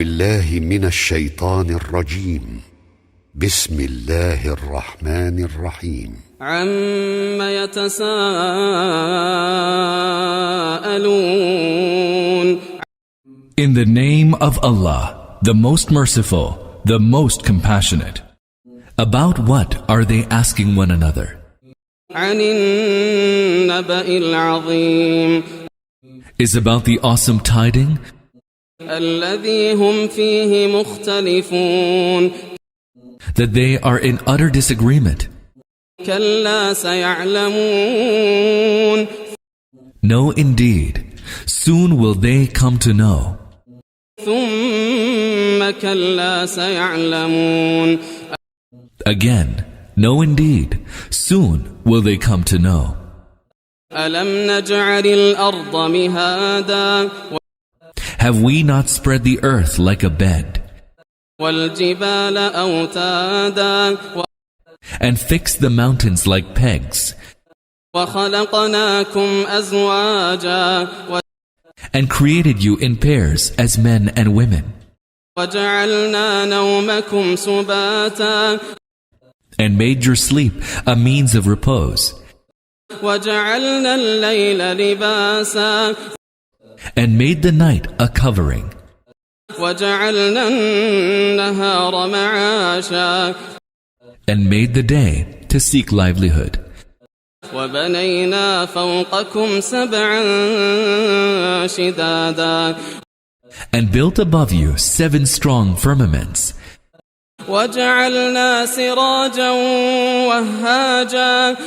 بالله من الشيطان الرجيم بسم الله الرحمن الرحيم عما يتساءلون In the name of Allah, the most merciful, the most compassionate. About what are they asking one another? عن النبأ العظيم Is about the awesome tiding الذي هم فيه مختلفون that they are in utter disagreement. كلا سيعلمون No, indeed, soon will they come to know. ثم كلا سيعلمون Again, no, indeed, soon will they come to know. ألم نجعل الأرض مهادا Have we not spread the earth like a bed والجبال أوتادا and fixed the mountains like pegs وخلقناكم أزواجا and created you in pairs as men and women وجعلنا نومكم سباتا and made your sleep a means of repose وجعلنا الليل لباسا and made the night a covering وجعلنا النهار معاشا and made the day to seek livelihood وبنينا فوقكم سبعا شدادا and built above you 7 strong firmaments وجعلنا سراجا وهاجا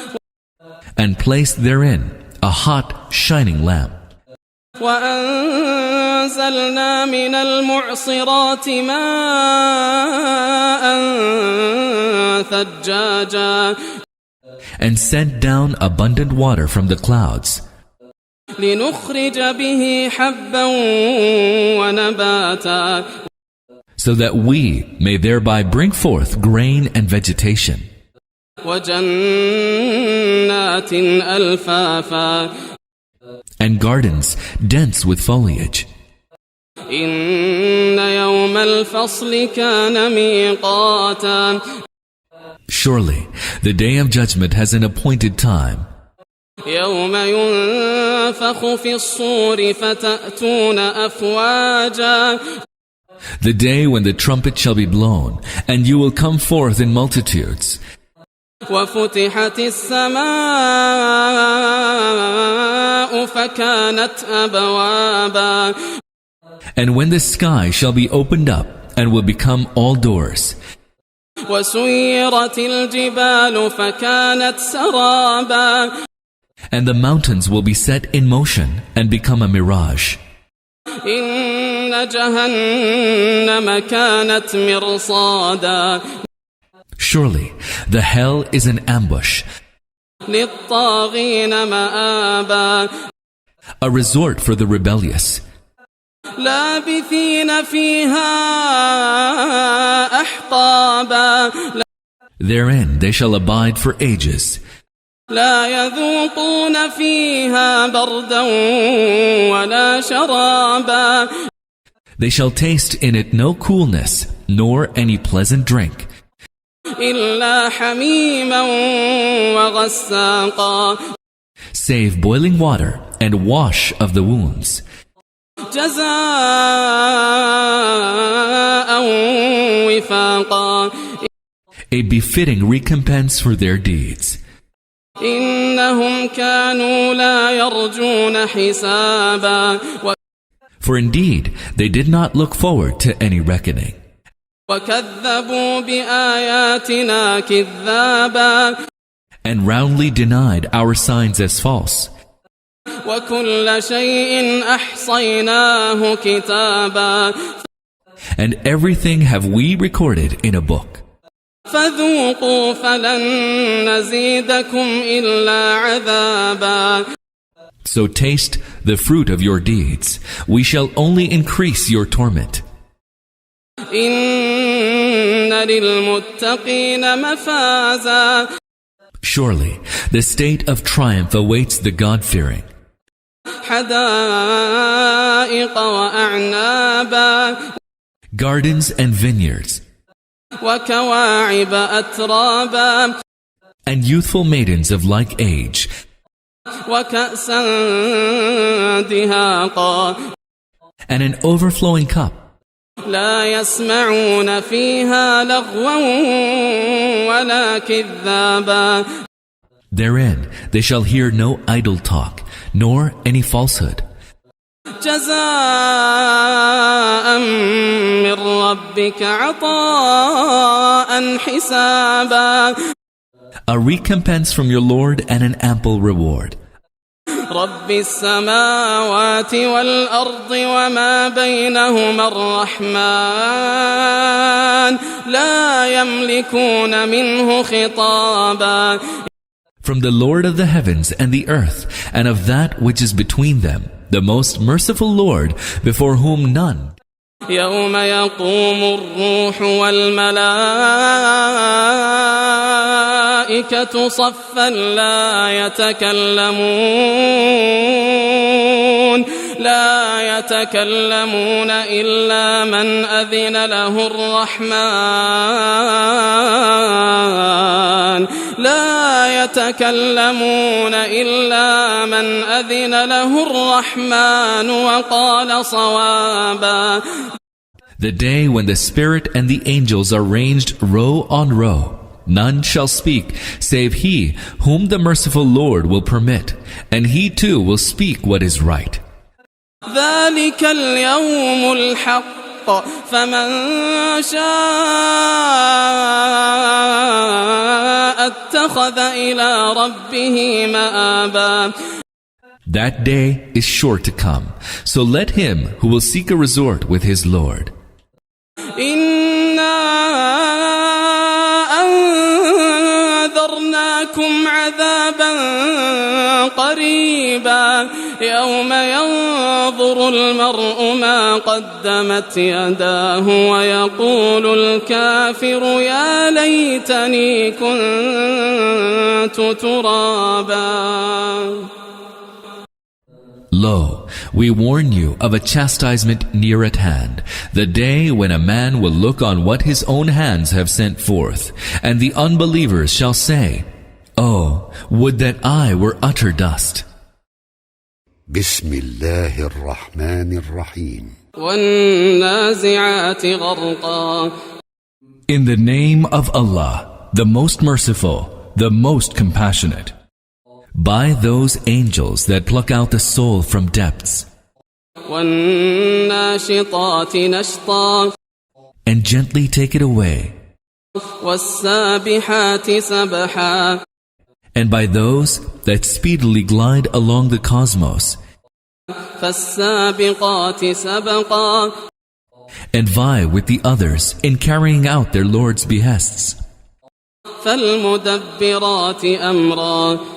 and placed therein a hot shining lamp وأنزلنا من المعصرات ماء ثجاجا and sent down abundant water from the clouds لنخرج به حبا ونباتا so that we may thereby bring forth grain and vegetation وجنات ألفافا and gardens dense with foliage. إن يوم الفصل كان ميقاتا Surely the day of judgment has an appointed time. يوم ينفخ في الصور فتأتون أفواجا The day when the trumpet shall be blown, and you will come forth in multitudes. وفتحت السماء فكانت أبوابا And when the sky shall be opened up and will become all doors, وسيرت الجبال فكانت سرابا and the mountains will be set in motion and become a mirage. إن جهنم كانت مرصادا Surely the hell is an ambush, للطاغين مآبا a resort for the rebellious. لابثين فيها أحقابا Therein they shall abide for ages. لا يذوقون فيها بردا ولا شرابا They shall taste in it no coolness, nor any pleasant drink, إلا حميما وغساقا save boiling water and wash of the wounds, جزاء وفاقا a befitting recompense for their deeds. إنهم كانوا لا يرجون حسابا For indeed they did not look forward to any reckoning, وكذبوا بآياتنا كذابا and roundly denied our signs as false. وكل شيء أحصيناه كتابا And everything have we recorded in a book. فذوقوا فلن نزيدكم إلا عذابا So taste the fruit of your deeds. We shall only increase your torment. إن للمتقين مفازا Surely the state of triumph awaits the God-fearing. حدائق وأعنابا gardens and vineyards, وكواعب أترابا and youthful maidens of like age, وكأسا دهاقا and an overflowing cup. لا يسمعون فيها لغوا ولا كذابا Therein they shall hear no idle talk, nor any falsehood. جزاء من ربك عطاء حسابا A recompense from your Lord and an ample reward. رب السماوات والأرض وما بينهما الرحمن لا يملكون منه خطابا From the Lord of the heavens and the earth, and of that which is between them, the most merciful Lord, before whom none. يوم يقوم الروح والملائكة صفا لا يتكلمون إلا من أذن له الرحمن لا يتكلمون إلا من أذن له الرحمن وقال صوابا The day when the Spirit and the angels are ranged row on row, none shall speak save he whom the merciful Lord will permit, and he too will speak what is right. ذلك اليوم الحق فمن شاء اتخذ إلى ربه مآبا That day is sure to come, so let him who will seek a resort with his Lord. إنا أنذرناكم عذابا قريبا يوم ينظر المرء ما قدمت يداه ويقول الكافر يا ليتني كنت ترابا Lo, we warn you of a chastisement near at hand, the day when a man will look on what his own hands have sent forth, and the unbelievers shall say, Oh, would that I were utter dust. بسم الله الرحمن الرحيم والنازعات غرقا In the name of Allah, the most merciful, the most compassionate. By those angels that pluck out the soul from depths, والناشطات نشطا and gently take it away, والسابحات سبحا and by those that speedily glide along the cosmos, فالسابقات سبقا and vie with the others in carrying out their Lord's behests, فالمدبرات أمرا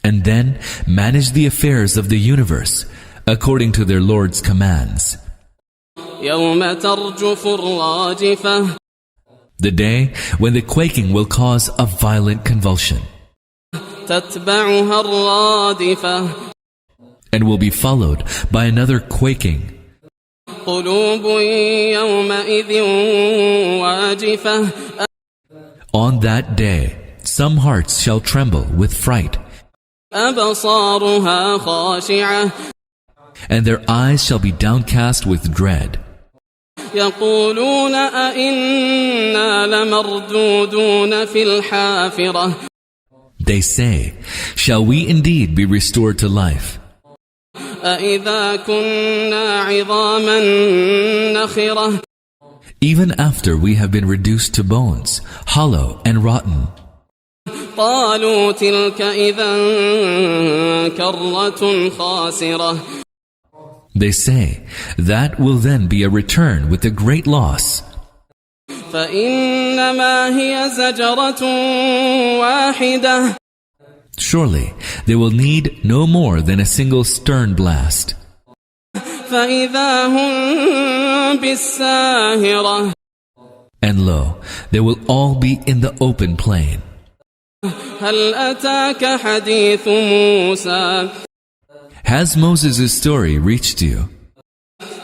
and then manage the affairs of the universe according to their Lord's commands. يوم ترجف الراجفة The day when the quaking will cause a violent convulsion, تتبعها الرادفة and will be followed by another quaking. قلوب يومئذ واجفة On that day, some hearts shall tremble with fright, أبصارها خاشعة and their eyes shall be downcast with dread. يقولون أئنا لمردودون في الحافرة They say, Shall we indeed be restored to life? أئذا كنا عظاما نخرة Even after we have been reduced to bones, hollow and rotten. قالوا تلك إذا كرة خاسرة They say, That will then be a return with a great loss. فإنما هي زجرة واحدة Surely they will need no more than a single stern blast. فإذا هم بالساهرة And lo, they will all be in the open plain. هل أتاك حديث موسى Has Moses' story reached you?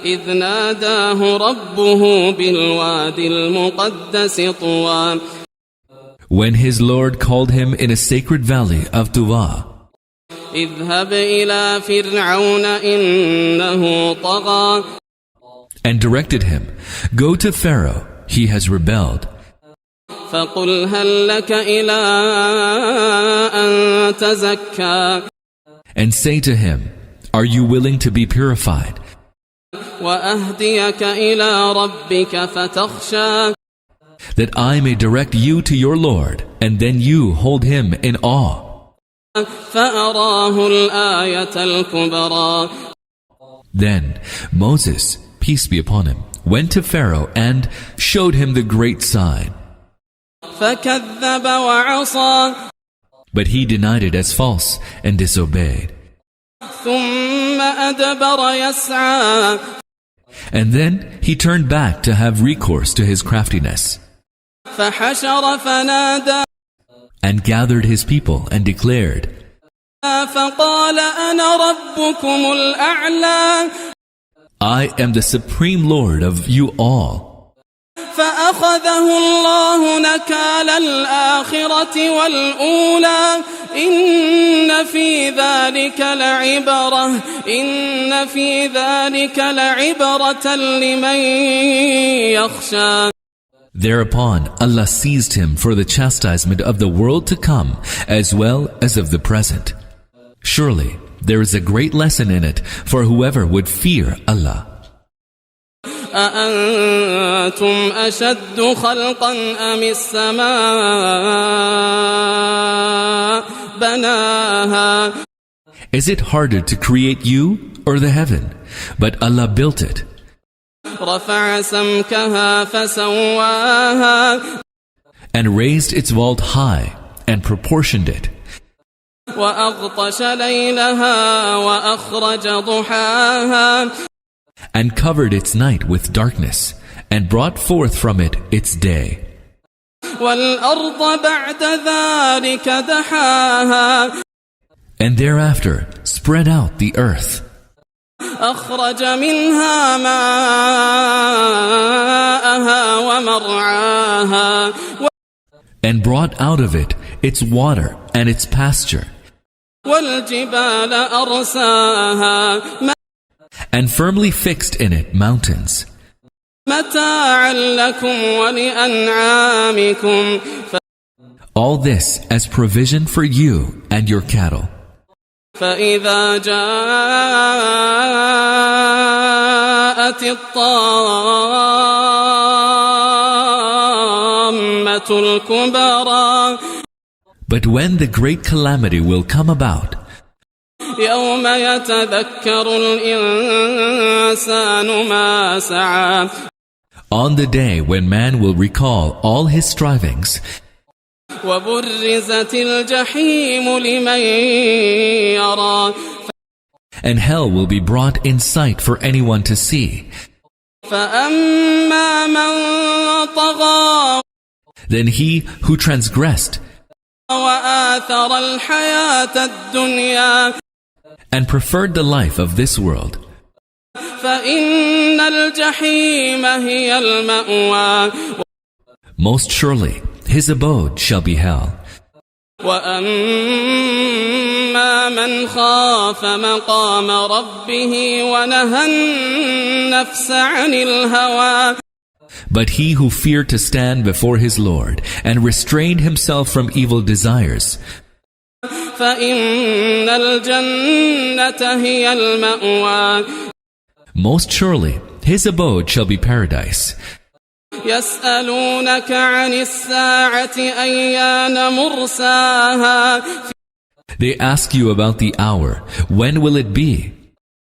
إذ ناداه ربه بالوادي المقدس طوى. When his Lord called him in a sacred valley of Tuwa, اذهب إلى فرعون إنه طغى. and directed him, Go to Pharaoh, he has rebelled. فقل هل لك إلى أن تزكى. And say to him, Are you willing to be purified? وأهديك إلى ربك فتخشى. That I may direct you to your Lord, and then you hold him in awe. فأراه الآية الكبرى. Then Moses, peace be upon him, went to Pharaoh and showed him the great sign. فكذب وعصى. But he denied it as false and disobeyed. ثم أدبر يسعى. And then he turned back to have recourse to his craftiness, فحشر فنادى. and gathered his people and declared, فقال أنا ربكم الأعلى. I am the supreme Lord of you all. فأخذه الله نكال الآخرة والأولى. إن في ذلك لعبرة لمن يخشى. Thereupon Allah seized him for the chastisement of the world to come as well as of the present. Surely there is a great lesson in it for whoever would fear Allah. أأنتم أشد خلقا أم السماء بناها. Is it harder to create you or the heaven? But Allah built it. رفع سمكها فسواها. And raised its vault high and proportioned it. وأغطش ليلها وأخرج ضحاها. And covered its night with darkness, and brought forth from it its day. والأرض بعد ذلك دحاها. And thereafter spread out the earth. أخرج منها ماءها ومرعاها. And brought out of it its water and its pasture. والجبال أرساها. And firmly fixed in it mountains. متاعا لكم ولأنعامكم. All this as provision for you and your cattle. فإذا جاءت الطامة الكبرى. But when the great calamity will come about, يوم يتذكر الإنسان ما سعى. on the day when man will recall all his strivings, وبرزت الجحيم لمن يرى. and hell will be brought in sight for anyone to see. فأما من طغى. Then he who transgressed وآثر الحياة الدنيا. and preferred the life of this world, فإن الجحيم هي المأوى. most surely his abode shall be hell. وأما من خاف مقام ربه ونهى النفس عن الهوى. But he who feared to stand before his Lord and restrained himself from evil desires, فإن الجنة هي المأوى. most surely his abode shall be paradise. يسألونك عن الساعة أيان مرساها. They ask you about the hour. When will it be?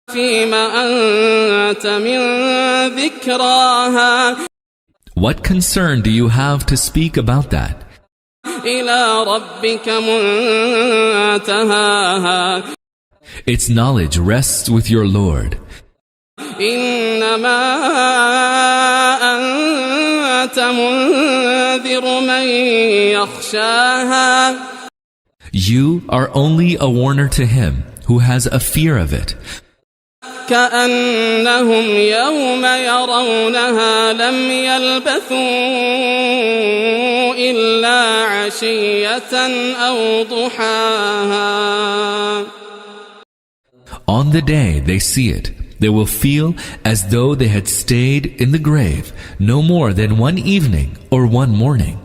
فيما أنت من ذكراها. What concern do you have to speak about that? إلى ربك منتهاها. Its knowledge rests with your Lord. إنما أنت منذر من يخشاها. You are only a warner to him who has a fear of it. كأنهم يوم يرونها لم يلبثوا إلا عشية أو ضحاها. On the day they see it, they will feel as though they had stayed in the grave no more than one evening or one morning.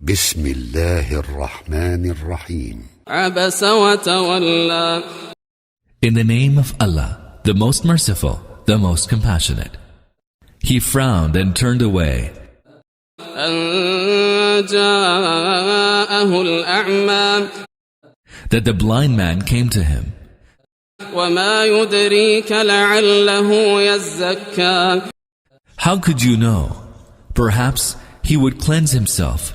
بسم الله الرحمن الرحيم. عبس وتولى. In the name of Allah, the most merciful, the most compassionate. He frowned and turned away. أن جاءه الأعمى. That the blind man came to him. وما يدريك لعله يزكى. How could you know? Perhaps he would cleanse himself.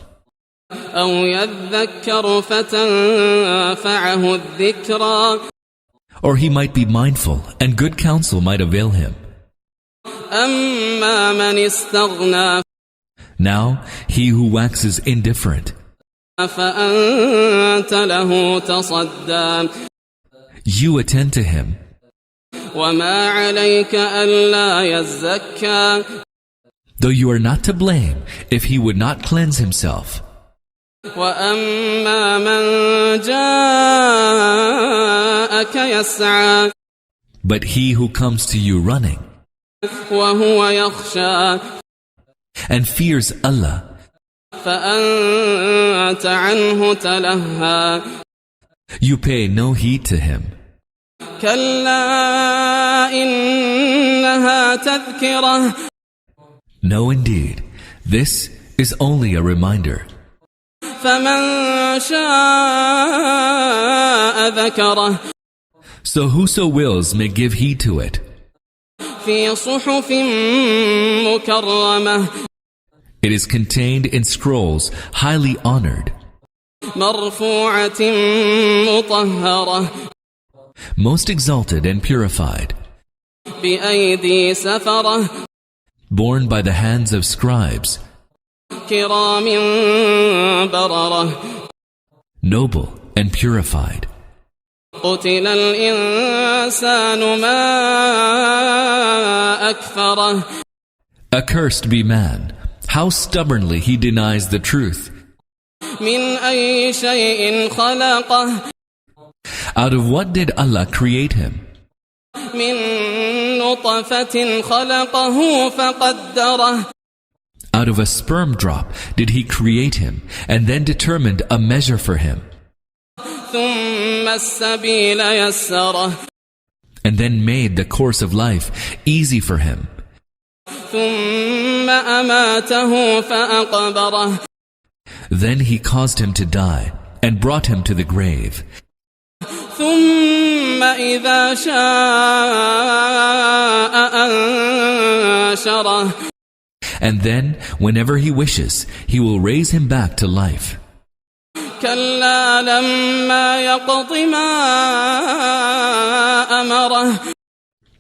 أو يذكر فتنفعه الذكرى. Or he might be mindful and good counsel might avail him. أما من استغنى. Now he who waxes indifferent. فأنت له تصدى. You attend to him. وما عليك ألا يزكى. Though you are not to blame if he would not cleanse himself. وأما من جاءك يسعى. But he who comes to you running. وهو يخشى. And fears Allah. فأنت عنه تلهى. You pay no heed to him. كلا إنها تذكرة. No, indeed, this is only a reminder. فمن شاء ذكره. So whoso wills may give heed to it. في صحف مكرمة. It is contained in scrolls highly honored. مرفوعة مطهرة. Most exalted and purified. بأيدي سفرة. Borne by the hands of scribes. كرام بررة. Noble and purified. قتل الإنسان ما أكفره. Accursed be man, how stubbornly he denies the truth. من أي شيء خلقه. Out of what did Allah create him? من نطفة خلقه فقدره. Out of a sperm drop did he create him, and then determined a measure for him. ثم السبيل يسره. And then made the course of life easy for him. ثم أماته فأقبره. Then he caused him to die, and brought him to the grave. ثم إذا شاء أنشره. And then, whenever he wishes, he will raise him back to life. كلا لما يقض ما أمره.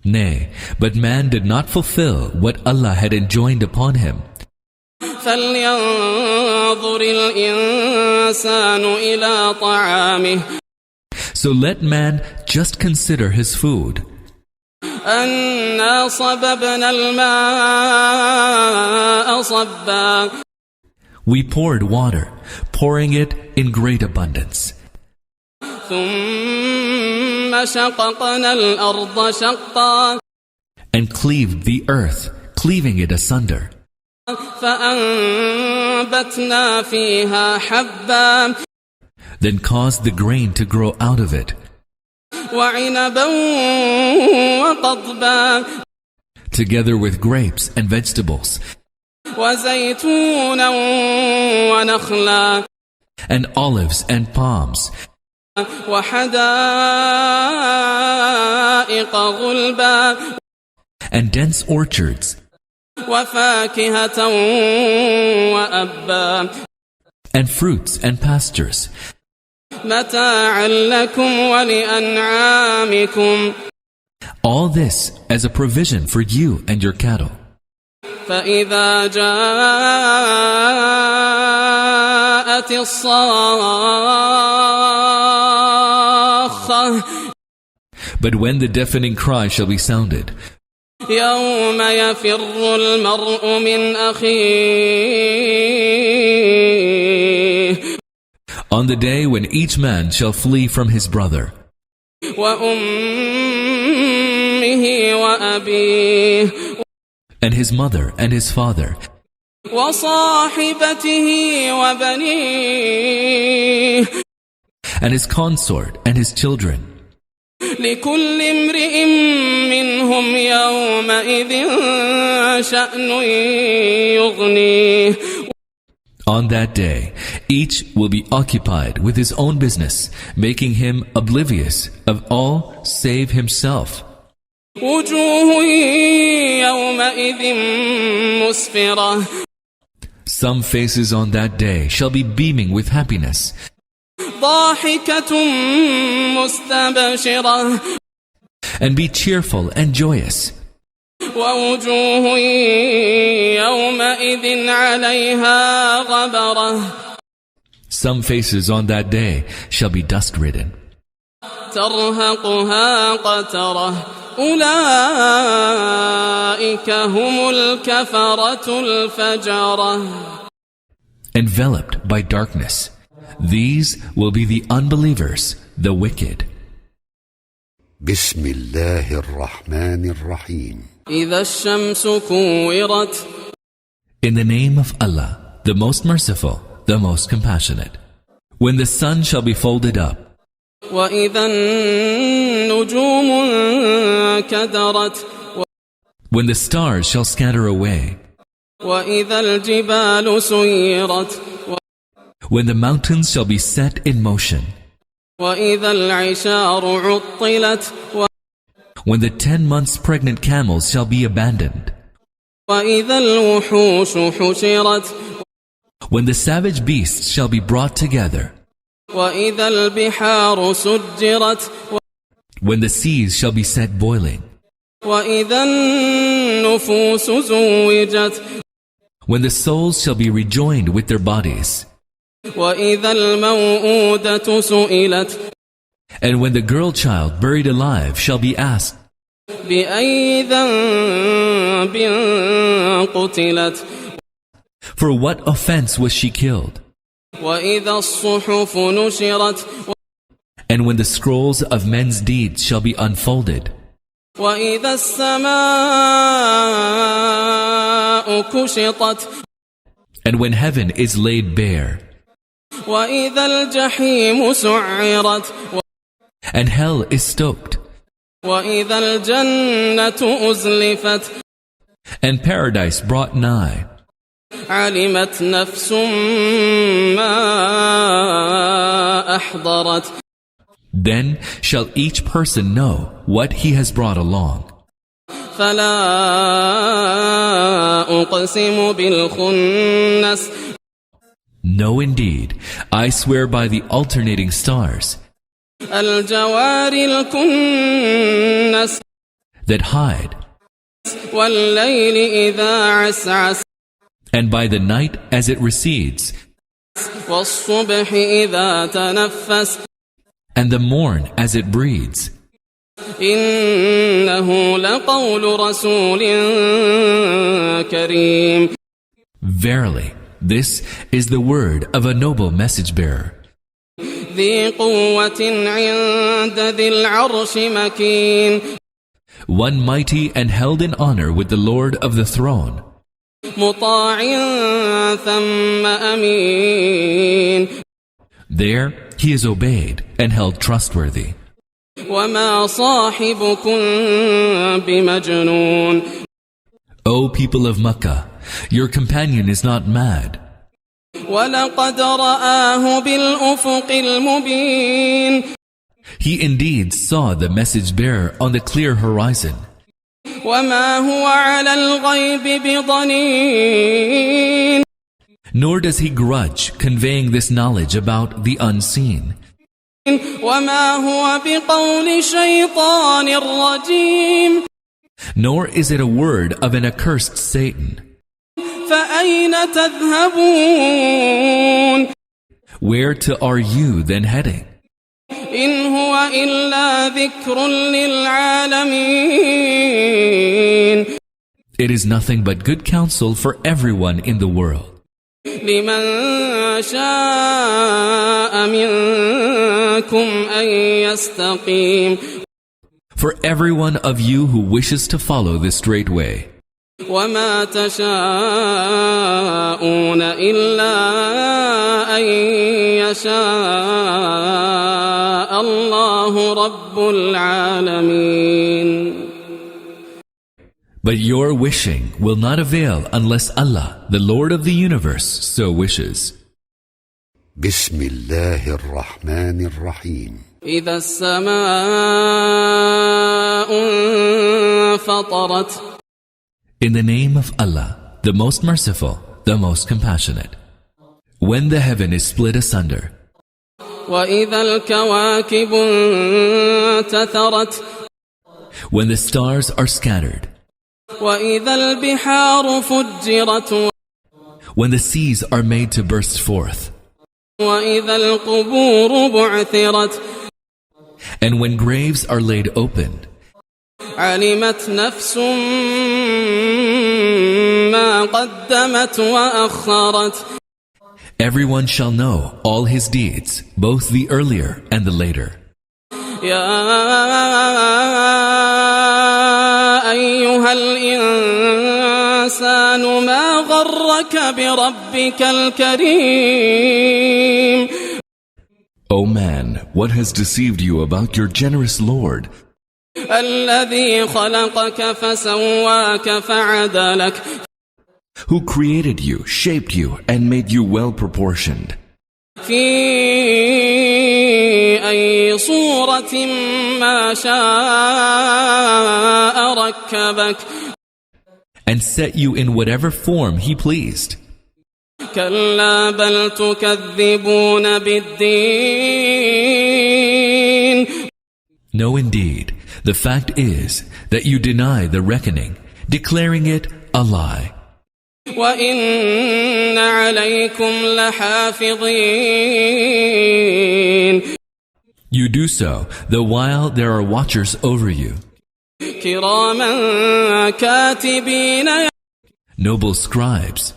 Nay, but man did not fulfill what Allah had enjoined upon him. فلينظر الإنسان إلى طعامه. So let man just consider his food. أنا صببنا الماء صبا. We poured water, pouring it in great abundance. ثم شققنا الأرض شقا. And cleaved the earth, cleaving it asunder. فأنبتنا فيها حبا. Then caused the grain to grow out of it. وعنبا وقضبا. Together with grapes and vegetables. وزيتونا ونخلا. And olives and palms. وحدائق غلبا. And dense orchards. وفاكهة وأبا. And fruits and pastures. متاعا لكم ولأنعامكم. All this as a provision for you and your cattle. فإذا جاءت الصاخة. But when the deafening cry shall be sounded, يوم يفر المرء من أخيه on the day when each man shall flee from his brother, وأمه وأبيه and his mother and his father, وصاحبته وبنيه and his consort and his children. لكل امرئ منهم يومئذ شأن يغنيه. On that day, each will be occupied with his own business, making him oblivious of all save himself. وجوه يومئذ مسفرة Some faces on that day shall be beaming with happiness, ضاحكة مستبشرة and be cheerful and joyous. ووجوه يومئذ عليها غبرة Some faces on that day shall be dust-ridden, ترهقها قترة أولئك هم الكفرة الفجرة. enveloped by darkness. These will be the unbelievers, the wicked. بسم الله الرحمن الرحيم إذا الشمس كورت In the name of Allah, the most merciful, the most compassionate. When the sun shall be folded up, وإذا النجوم كدرت when the stars shall scatter away, وإذا الجبال سيرت when the mountains shall be set in motion, وإذا العشار عطلت when the 10 months pregnant camels shall be abandoned, وإذا الوحوش حشرت when the savage beasts shall be brought together, وإذا البحار سجرت when the seas shall be set boiling, وإذا النفوس زوجت when the souls shall be rejoined with their bodies, وإذا الموءودة سئلت and when the girl child buried alive shall be asked, بأي ذنب قتلت for what offense was she killed? وإذا الصحف نشرت And when the scrolls of men's deeds shall be unfolded, وإذا السماء كشطت and when heaven is laid bare, وإذا الجحيم سعرت and hell is stoked, وإذا الجنة أزلفت and paradise brought nigh, علمت نفس ما أحضرت then shall each person know what he has brought along. فلا أقسم بالخنس No, indeed, I swear by the alternating stars الجوار الكنس that hide, والليل إذا عسعس and by the night as it recedes, والصبح إذا تنفس and the morn as it breeds. إنه لقول رسول كريم Verily, this is the word of a noble message-bearer, ذي قوة عند ذي العرش مكين one mighty and held in honor with the Lord of the throne, مطاع ثم أمين there he is obeyed and held trustworthy. وما صاحبكم بمجنون O people of Makkah, your companion is not mad. ولقد رآه بالأفق المبين He indeed saw the message-bearer on the clear horizon, وما هو على الغيب بضنين nor does he grudge conveying this knowledge about the unseen, وما هو بقول شيطان رجيم nor is it a word of an accursed Satan. فأين تذهبون Where to are you then heading? إن هو إلا ذكر للعالمين. It is nothing but good counsel for everyone in the world. لمن شاء منكم أن يستقيم. For everyone of you who wishes to follow the straight way. وما تشاءون إلا أن يشاء الله رب العالمين. But your wishing will not avail unless Allah, the Lord of the universe, so wishes. بسم الله الرحمن الرحيم. إذا السماء انفطرت. In the name of Allah, the most merciful, the most compassionate. When the heaven is split asunder. وإذا الكواكب انتثرت. When the stars are scattered. وإذا البحار فجرت. When the seas are made to burst forth. وإذا القبور بعثرت. And when graves are laid open. علمت نفس ما قدمت وأخرت. Everyone shall know all his deeds, both the earlier and the later. يا أيها الإنسان ما غرك بربك الكريم. O man, what has deceived you about your generous Lord? الذي خلقك فسواك فعدلك. Who created you, shaped you, and made you well proportioned. في أي صورة ما شاء ركبك. And set you in whatever form he pleased. كلا بل تكذبون بالدين. No, indeed, the fact is that you deny the reckoning, declaring it a lie. وإن عليكم لحافظين. You do so, the while there are watchers over you. كراما كاتبين Noble scribes.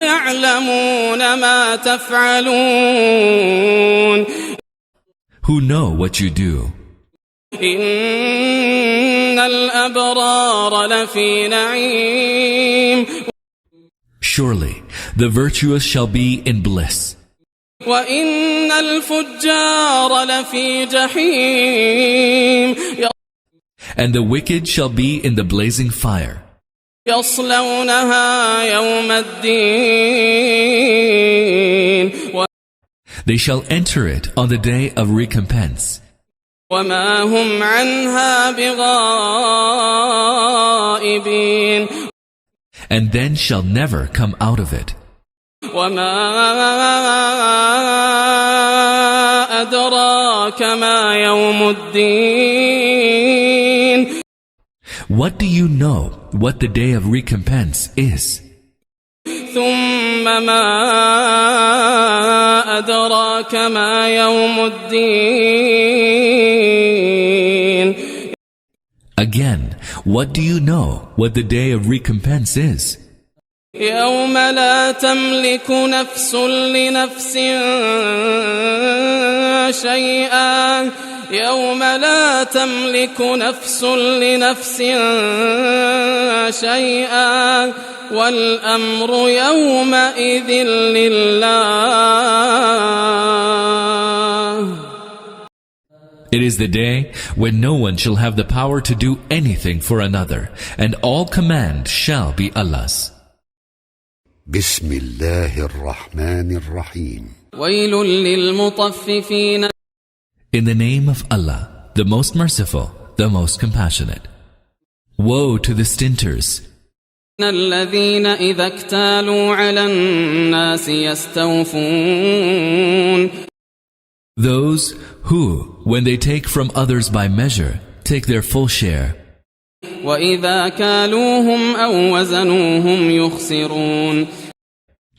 يعلمون ما تفعلون. Who know what you do. إن الأبرار لفي نعيم. Surely, the virtuous shall be in bliss. وإن الفجار لفي جحيم. And the wicked shall be in the blazing fire. يصلونها يوم الدين. They shall enter it on the day of recompense. وما هم عنها بغائبين. And then shall never come out of it. وما أدراك ما يوم الدين. What do you know what the day of recompense is? ثم ما أدراك ما يوم الدين. Again, what do you know what the day of recompense is? يوم لا تملك نفس لنفس شيئا. يوم لا تملك نفس لنفس شيئا والأمر يومئذ لله. It is the day when no one shall have the power to do anything for another, and all command shall be Allah's. بسم الله الرحمن الرحيم. ويل للمطففين. In the name of Allah, the most merciful, the most compassionate. Woe to the stinters. الذين إذا اكتالوا على الناس يستوفون. Those who, when they take from others by measure, take their full share. وإذا كالوهم أو وزنوهم يخسرون.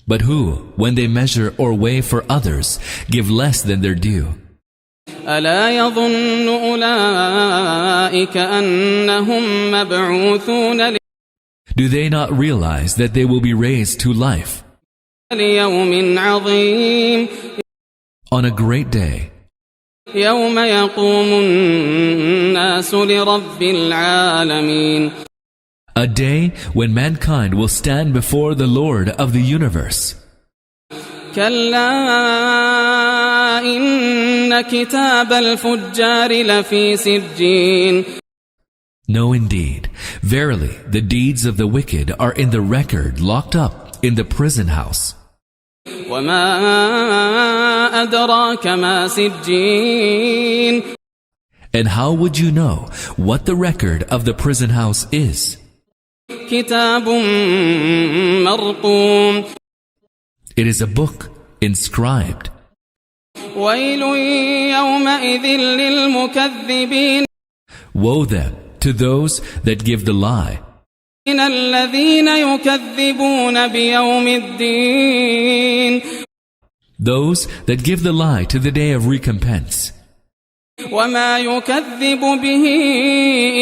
But who, when they measure or weigh for others, give less than their due. ألا يظن أولئك أنهم مبعوثون Do they not realize that they will be raised to life ليوم عظيم on a great day, يوم يقوم الناس لرب العالمين a day when mankind will stand before the Lord of the universe? كلا إن كتاب الفجار لفي سجين No, indeed. Verily, the deeds of the wicked are in the record, locked up in the prison house. وما أدراك ما سجين And how would you know what the record of the prison house is? كتاب مرقوم It is a book inscribed. ويل يومئذ للمكذبين Woe then to those that give the lie, من الذين يكذبون بيوم الدين those that give the lie to the day of recompense. وما يكذب به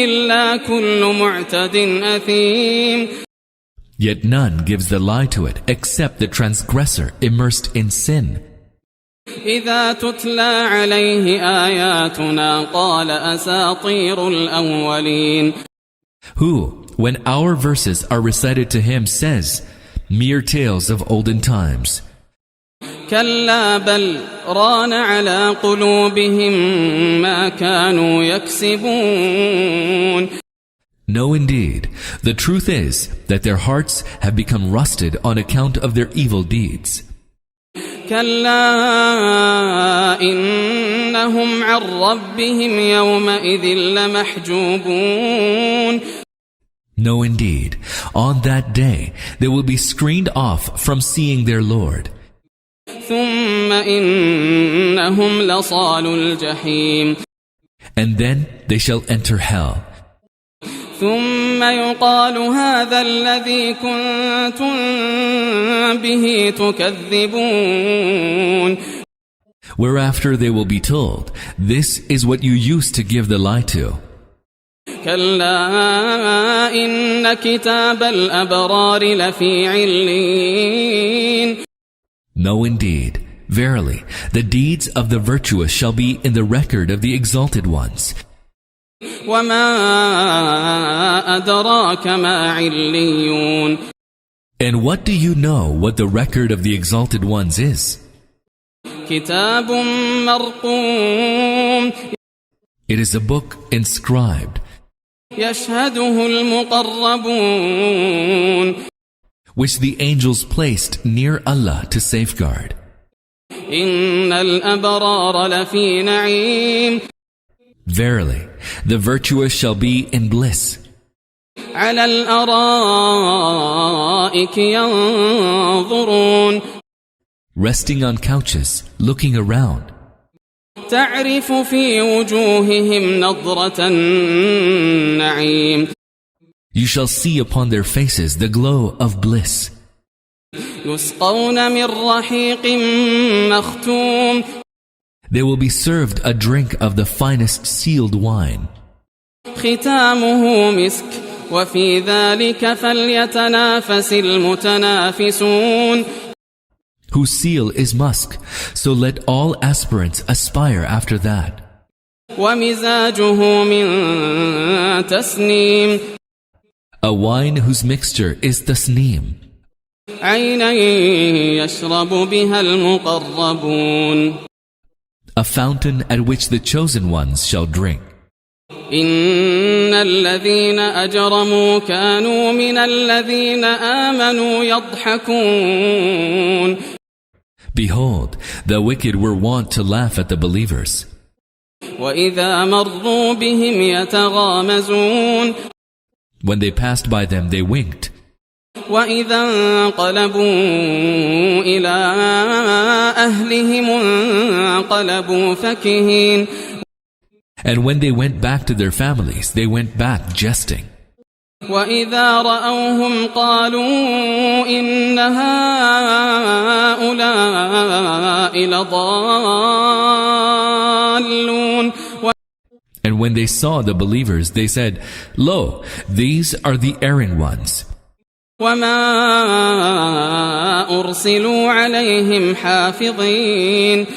إلا كل معتد أثيم Yet none gives the lie to it except the transgressor immersed in sin. إذا تتلى عليه آياتنا قال أساطير الأولين Who, when our verses are recited to him, says, mere tales of olden times. كلا بل ران على قلوبهم ما كانوا يكسبون No, indeed, the truth is that their hearts have become rusted on account of their evil deeds. كلا إنهم عن ربهم يومئذ لمحجوبون No, indeed, on that day they will be screened off from seeing their Lord. ثم إنهم لصالو الجحيم And then they shall enter hell. ثم يقال هذا الذي كنتم به تكذبون Whereafter they will be told, this is what you used to give the lie to. كلا إن كتاب الأبرار لفي علين No, indeed, verily, the deeds of the virtuous shall be in the record of the exalted ones. وما أدراك ما عليون And what do you know what the record of the exalted ones is? كتاب مرقوم It is a book inscribed, يشهده المقربون which the angels placed near Allah to safeguard. إن الأبرار لفي نعيم Verily, the virtuous shall be in bliss. على الأرائك ينظرون Resting on couches, looking around. تعرف في وجوههم نضرة النعيم You shall see upon their faces the glow of bliss. يسقون من رحيق مختوم They will be served a drink of the finest sealed wine, ختامه مسك وفي ذلك فليتنافس المتنافسون whose seal is musk, so let all aspirants aspire after that. ومزاجه من تسنيم A wine whose mixture is tasneem, عينا يشرب بها المقربون a fountain at which the chosen ones shall drink. إن الذين أجرموا كانوا من الذين آمنوا يضحكون Behold, the wicked were wont to laugh at the believers. وإذا مروا بهم يتغامزون When they passed by them, they winked. وإذا انقلبوا إلى أهلهم انقلبوا فكهين And when they went back to their families, they went back jesting. وإذا رأوهم قالوا إن هؤلاء when they saw the believers, they said, "Lo, these are the erring ones." وما أرسلوا عليهم حافظين.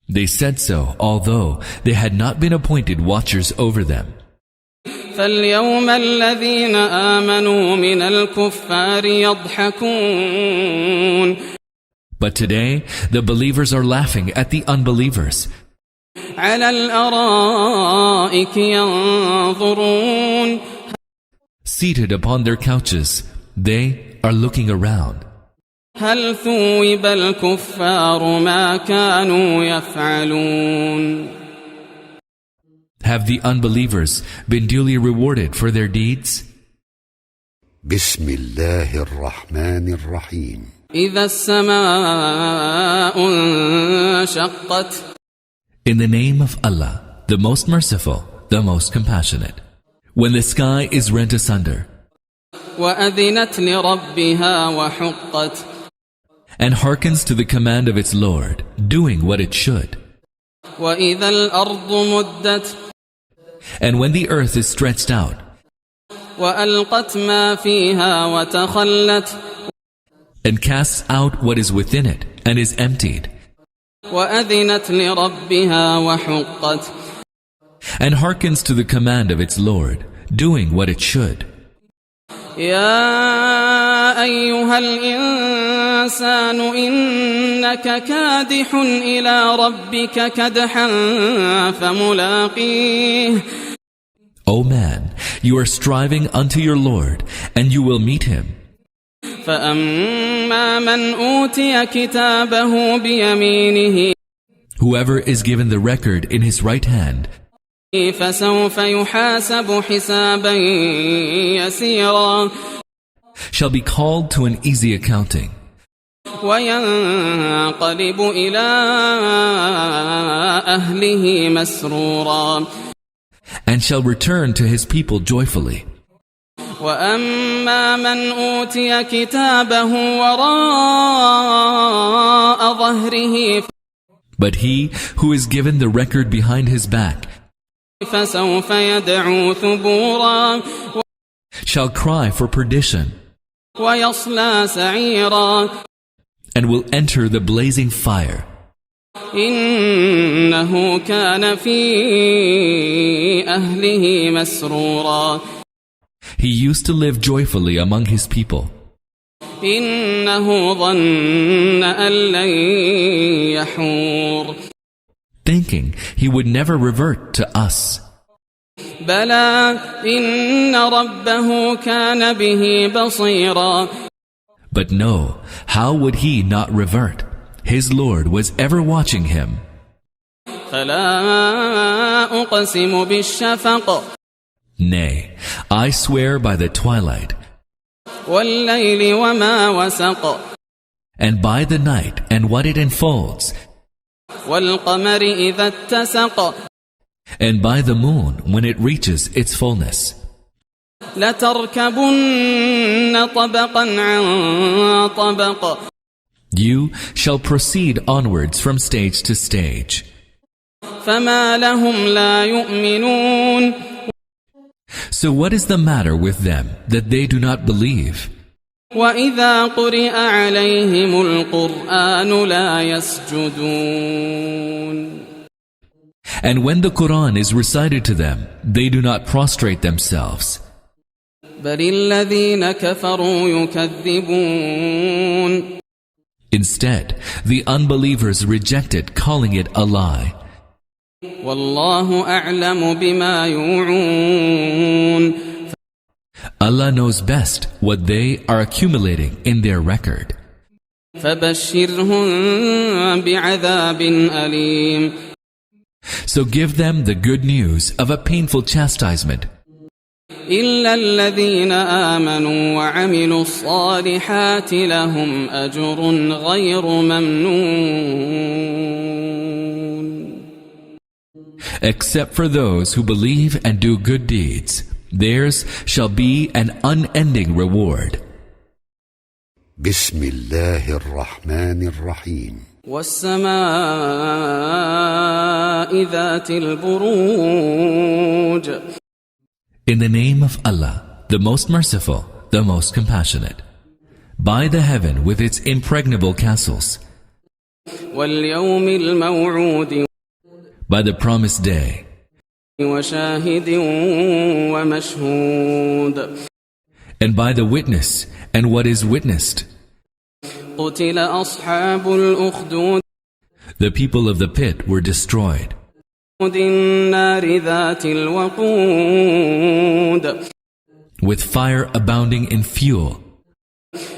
They said so, although they had not been appointed watchers over them. فاليوم الذين آمنوا من الكفار يضحكون. But today, the believers are laughing at the unbelievers. على الأرائك ينظرون. Seated upon their couches, they are looking around. هل ثوب الكفار ما كانوا يفعلون. Have the unbelievers been duly rewarded for their deeds? بسم الله الرحمن الرحيم. إذا السماء انشقت. In the name of Allah, the most merciful, the most compassionate. When the sky is rent asunder, وأذنت لربها وحقت. and hearkens to the command of its Lord, doing what it should. وإذا الأرض مدت. And when the earth is stretched out, وألقت ما فيها وتخلت. and casts out what is within it, and is emptied, وأذنت لربها وحقت. and hearkens to the command of its Lord, doing what it should. يا أيها الإنسان إنك كادح إلى ربك كدحا فملاقيه. O man, you are striving unto your Lord, and you will meet him. فأما من أوتي كتابه بيمينه. Whoever is given the record in his right hand, فسوف يحاسب حسابا يسيرا. shall be called to an easy accounting, وينقلب إلى أهله مسرورا. and shall return to his people joyfully. وأما من أوتي كتابه وراء ظهره. But he who is given the record behind his back فسوف يدعو ثبورا. shall cry for perdition, ويصلى سعيرا. and will enter the blazing fire. إنه كان في أهله مسرورا. He used to live joyfully among his people. إنه ظن أن لن يحور. Thinking he would never revert to us. بلى إن ربه كان به بصيرا. But no, how would he not revert? His Lord was ever watching him. فلا أقسم بالشفق. Nay, I swear by the twilight, والليل وما وسق. and by the night and what it enfolds, والقمر إذا اتسق. and by the moon when it reaches its fullness. لتركبن طبقا عن طبق. You shall proceed onwards from stage to stage. فما لهم لا يؤمنون. So what is the matter with them that they do not believe? وإذا قرئ عليهم القرآن لا يسجدون. And when the Quran is recited to them, they do not prostrate themselves. بل الذين كفروا يكذبون. Instead, the unbelievers reject it, calling it a lie. والله أعلم بما يوعون. Allah knows best what they are accumulating in their record. فبشرهم بعذاب أليم. So give them the good news of a painful chastisement. إلا الذين آمنوا وعملوا الصالحات لهم أجر غير ممنون. Except for those who believe and do good deeds, theirs shall be an unending reward. بسم الله الرحمن الرحيم. والسماء ذات البروج. In the name of Allah, the most merciful, the most compassionate. By the heaven with its impregnable castles. واليوم الموعود. By the promised day. وشاهد ومشهود. And by the witness and what is witnessed. قتل أصحاب الأخدود. The people of the pit were destroyed. النار ذات الوقود. With fire abounding in fuel.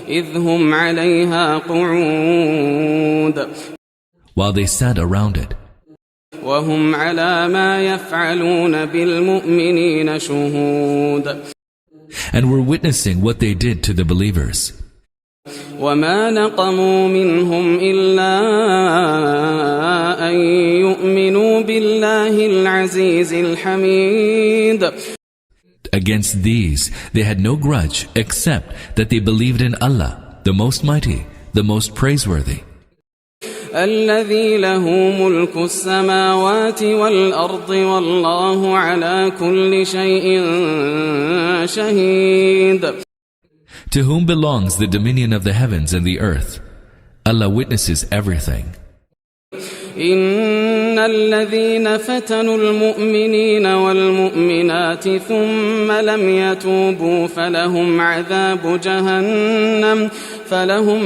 إذ هم عليها قعود. While they sat around it. وهم على ما يفعلون بالمؤمنين شهود. And were witnessing what they did to the believers. وما نقموا منهم إلا أن يؤمنوا بالله العزيز الحميد. Against these they had no grudge except that they believed in Allah, the Most Mighty, the Most Praiseworthy. الذي له ملك السماوات والأرض والله على كل شيء شهيد. To whom belongs the dominion of the heavens and the earth. Allah witnesses everything. إن الذين فتنوا المؤمنين والمؤمنات ثم لم يتوبوا فلهم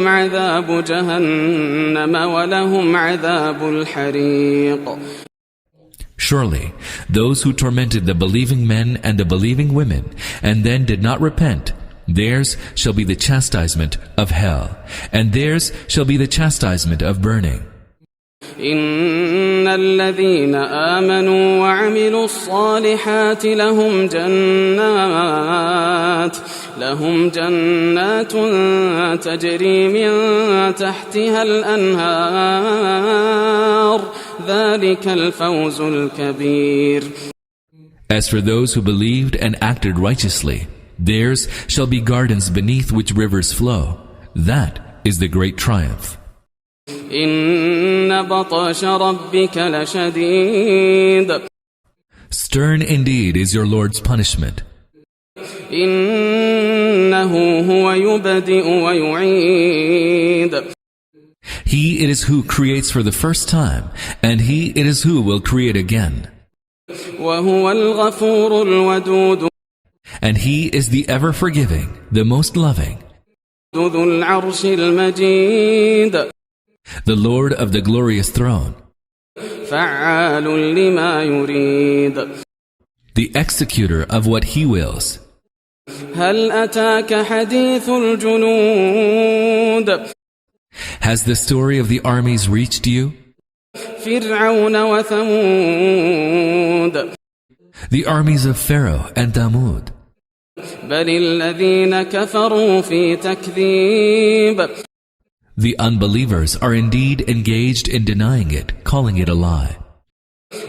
عذاب جهنم ولهم عذاب الحريق. Surely, those who tormented the believing men and the believing women and then did not repent, theirs shall be the chastisement of hell, and theirs shall be the chastisement of burning. إن الذين آمنوا وعملوا الصالحات لهم جنات تجري من تحتها الأنهار ذلك الفوز الكبير. As for those who believed and acted righteously, theirs shall be gardens beneath which rivers flow. That is the great triumph. إن بطش ربك لشديد. Stern indeed is your Lord's punishment. إنه هو يبدئ ويعيد. He it is who creates for the first time, and He it is who will create again. وهو الغفور الودود. And He is the ever-forgiving, the most loving. ذو العرش المجيد. The Lord of the glorious throne. فعال لما يريد. The executor of what He wills. هل أتاك حديث الجنود. Has the story of the armies reached you? فرعون وثمود. The armies of Pharaoh and Thamud. بل الذين كفروا في تكذيب. The unbelievers are indeed engaged in denying it, calling it a lie.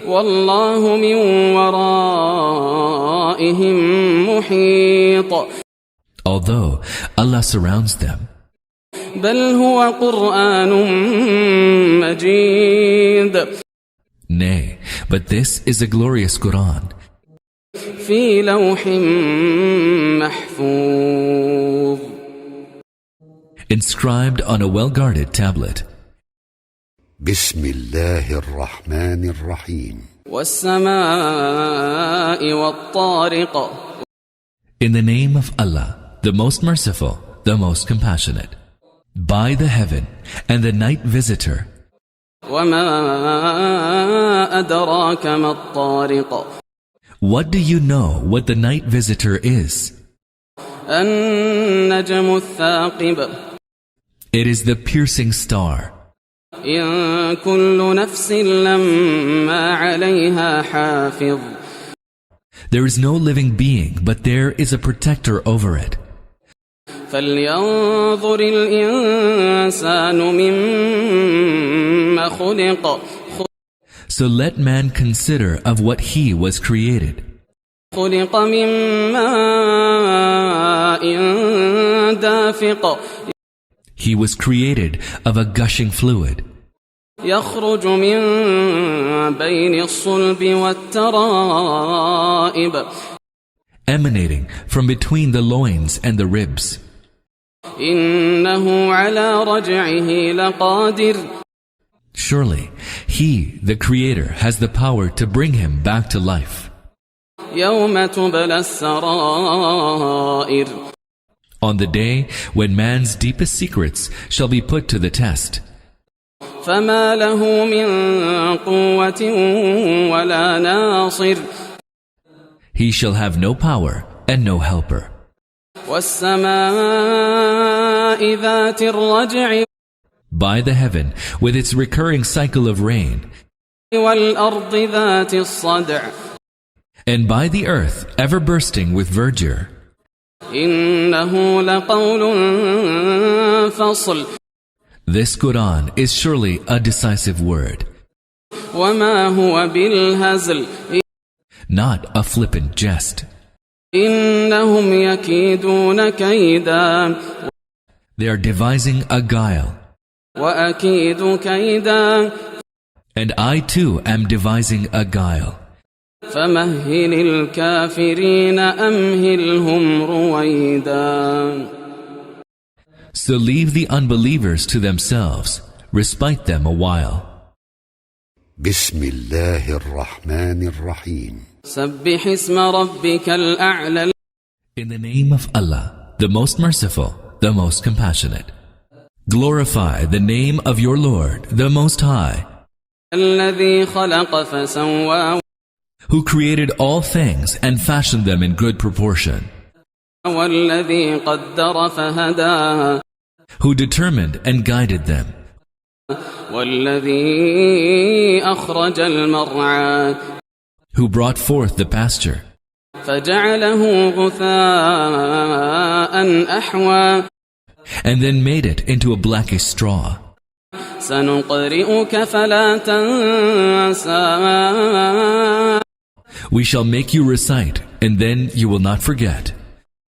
والله من ورائهم محيط. Although Allah surrounds them. بل هو قرآن مجيد. Nay, but this is a glorious Quran. في لوح محفوظ. Inscribed on a well-guarded tablet. بسم الله الرحمن الرحيم. والسماء والطارق. In the name of Allah, the most merciful, the most compassionate. By the heaven and the night visitor. وما أدراك ما الطارق. What do you know what the night visitor is? النجم الثاقب. It is the piercing star. إن كل نفس لما عليها حافظ. There is no living being, but there is a protector over it. فلينظر الإنسان مما خلق. So let man consider of what he was created. خلق من ماء دافق. He was created of a gushing fluid. يخرج من بين الصلب والترائب emanating from between the loins and the ribs. إنه على رجعه لقادر Surely, He, the Creator, has the power to bring him back to life. يوم تبلى السرائر On the day when man's deepest secrets shall be put to the test, فما له من قوة ولا ناصر he shall have no power and no helper. والسماء ذات الرجع By the heaven, with its recurring cycle of rain, والأرض ذات الصدع and by the earth, ever bursting with verdure. إنه لقول فصل This Quran is surely a decisive word, وما هو بالهزل not a flippant jest. إنهم يكيدون كيدا They are devising a guile, وأكيد كيدا and I too am devising a guile. فمهل الكافرين أمهلهم رويدا So leave the unbelievers to themselves, respite them a while. بسم الله الرحمن الرحيم سبح اسم ربك الأعلى In the name of Allah, the most merciful, the most compassionate. Glorify the name of your Lord, the Most High, الذي خلق فسوى who created all things and fashioned them in good proportion, والذي قدر فهدى who determined and guided them, والذي أخرج المرعى who brought forth the pasture, فجعله غثاء أحوى and then made it into a blackish straw. سنقرئك فلا تنسى We shall make you recite, and then you will not forget,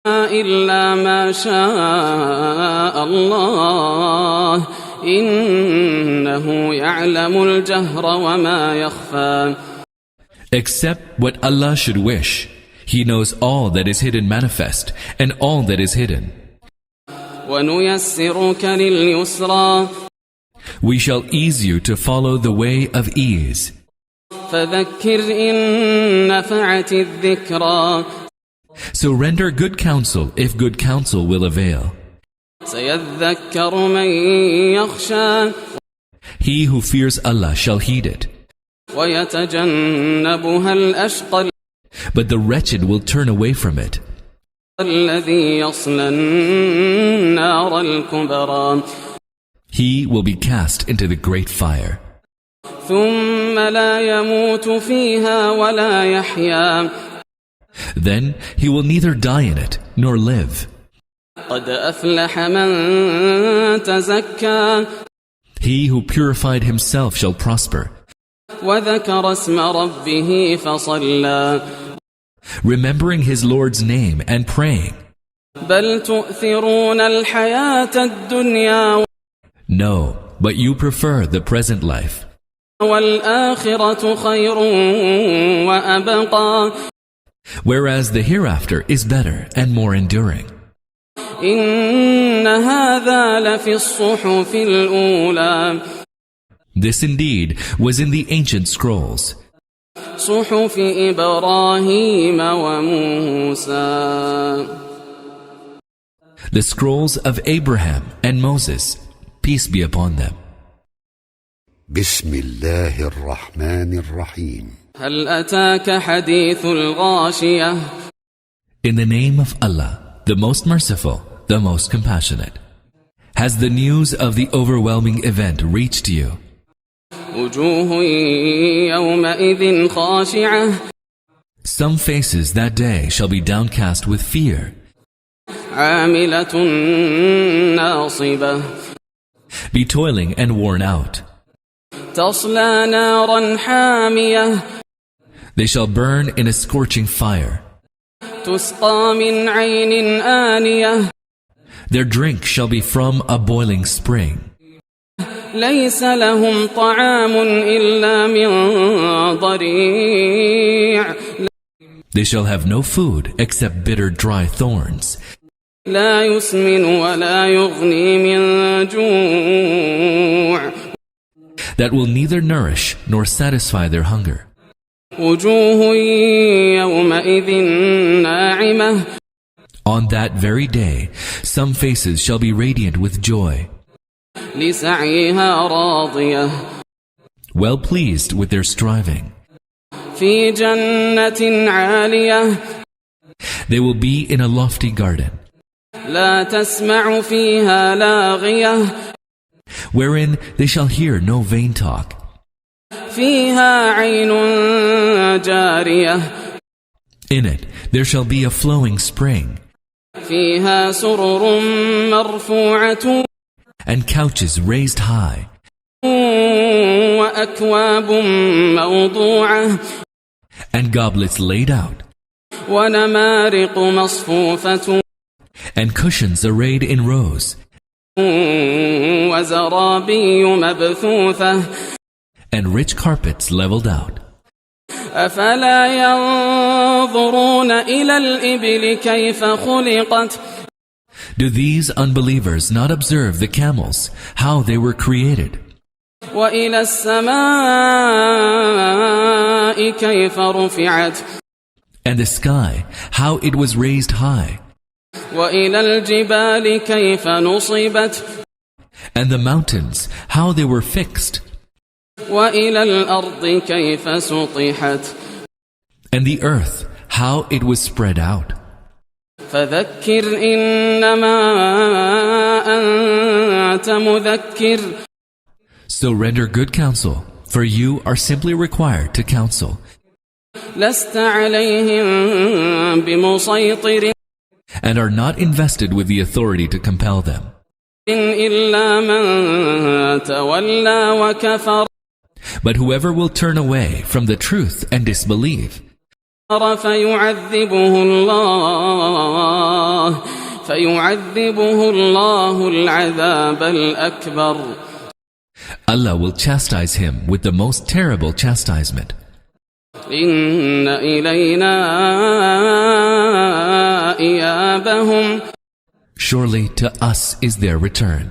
إلا ما شاء الله إنه يعلم الجهر وما يخفى except what Allah should wish. He knows all that is hidden manifest, and all that is hidden. ونيسرك لليسرى We shall ease you to follow the way of ease. فذكر إن نفعت الذكرى So render good counsel if good counsel will avail. سيذكر من يخشى He who fears Allah shall heed it, ويتجنبها الأشقى but the wretched will turn away from it. الذي يصلى النار الكبرى He will be cast into the great fire. ثم لا يموت فيها ولا يحيا Then he will neither die in it nor live. قد أفلح من تزكى He who purified himself shall prosper, وذكر اسم ربه فصلى remembering his Lord's name and praying. بل تؤثرون الحياة الدنيا No, but you prefer the present life, والآخرة خير وأبقى whereas the hereafter is better and more enduring. إن هذا لفي الصحف الأولى This indeed was in the ancient scrolls, صحف إبراهيم وموسى the scrolls of Abraham and Moses, peace be upon them. بسم الله الرحمن الرحيم هل أتاك حديث الغاشية In the name of Allah, the most merciful, the most compassionate. Has the news of the overwhelming event reached you? وجوه يومئذ خاشعة Some faces that day shall be downcast with fear, عاملة ناصبة be toiling and worn out. تصلى نارا حامية They shall burn in a scorching fire. تسقى من عين آنية Their drink shall be from a boiling spring. ليس لهم طعام إلا من ضريع They shall have no food except bitter dry thorns. لا يسمن ولا يغني من جوع That will neither nourish nor satisfy their hunger. وجوه يومئذ ناعمة On that very day, some faces shall be radiant with joy, لسعيها راضية well pleased with their striving. في جنة عالية They will be in a lofty garden, لا تسمع فيها لاغية wherein they shall hear no vain talk. فيها عين جارية In it there shall be a flowing spring, فيها سرر مرفوعة and couches raised high, وأكواب موضوعة and goblets laid out, ونمارق مصفوفة and cushions arrayed in rows, وزرابي مبثوثة and rich carpets leveled out. أفلا ينظرون إلى الإبل كيف خلقت Do these unbelievers not observe the camels, how they were created, وإلى السماء كيف رفعت and the sky, how it was raised high, وإلى الجبال كيف نصبت and the mountains, how they were fixed, وإلى الأرض كيف سطحت and the earth, how it was spread out. فذكر إنما أنت مذكر So render good counsel, for you are simply required to counsel, لست عليهم بمسيطر and are not invested with the authority to compel them. إلا من تولى وكفر But whoever will turn away from the truth and disbelieve, فيعذبه الله العذاب الأكبر Allah will chastise him with the most terrible chastisement. إن إلينا إيابهم Surely to us is their return.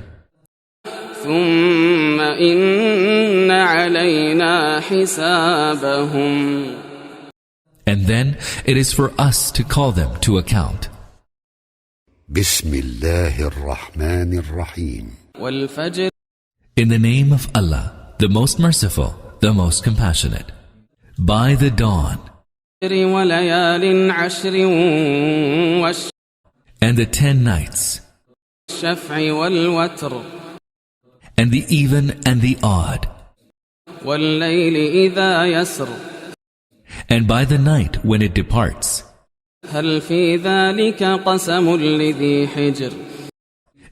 ثم إن علينا حسابهم And then it is for us to call them to account. بسم الله الرحمن الرحيم والفجر In the name of Allah, the most merciful, the most compassionate. By the dawn وليال عشر and the 10 nights, والشفع والوتر and the even and the odd, والليل إذا يسر and by the night when it departs. هل في ذلك قسم لذي حجر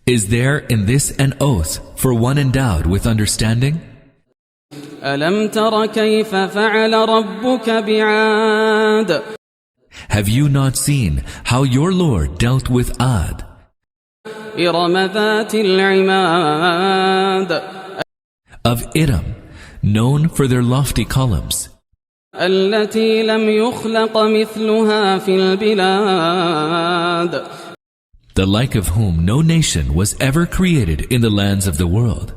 Is there in this an oath for one endowed with understanding? ألم تر كيف فعل ربك بعاد Have you not seen how your Lord dealt with Ad, إرم ذات العماد of Iram, known for their lofty columns, التي لم يخلق مثلها في البلاد the like of whom no nation was ever created in the lands of the world.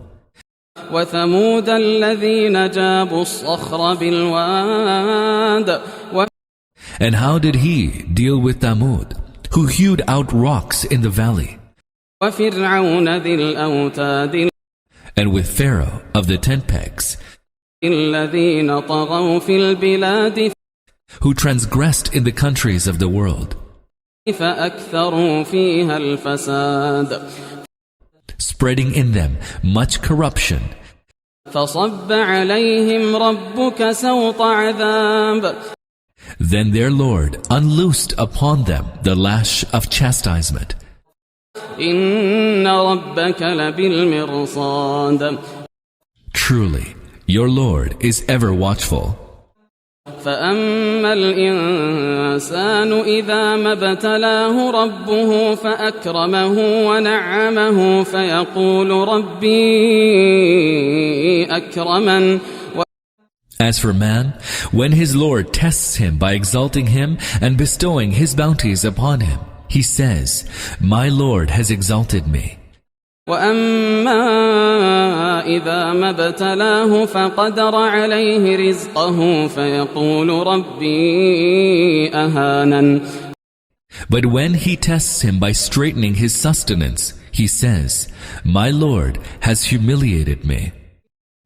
وثمود الذين جابوا الصخر بالواد And how did he deal with Thamud, who hewed out rocks in the valley, وفرعون ذي الأوتاد and with Pharaoh of the tent pegs, الذين طغوا في البلاد who transgressed in the countries of the world, فأكثروا فيها الفساد spreading in them much corruption. فصب عليهم ربك سوط عذاب Then their Lord unloosed upon them the lash of chastisement. إن ربك لبالمرصاد Truly, your Lord is ever watchful. فأما الإنسان إذا ما ابتلاه ربه فأكرمه ونعمه فيقول ربي أكرمن. As for man, when his Lord tests him by exalting him and bestowing his bounties upon him, he says, "My Lord has exalted me." وَأَمَّا إِذَا مَا ابْتَلَاهُ فَقَدَرَ عَلَيْهِ رِزْقَهُ فَيَقُولُ رَبِّي أَهَانَنِ. But when he tests him by straightening his sustenance, he says, "My Lord has humiliated me."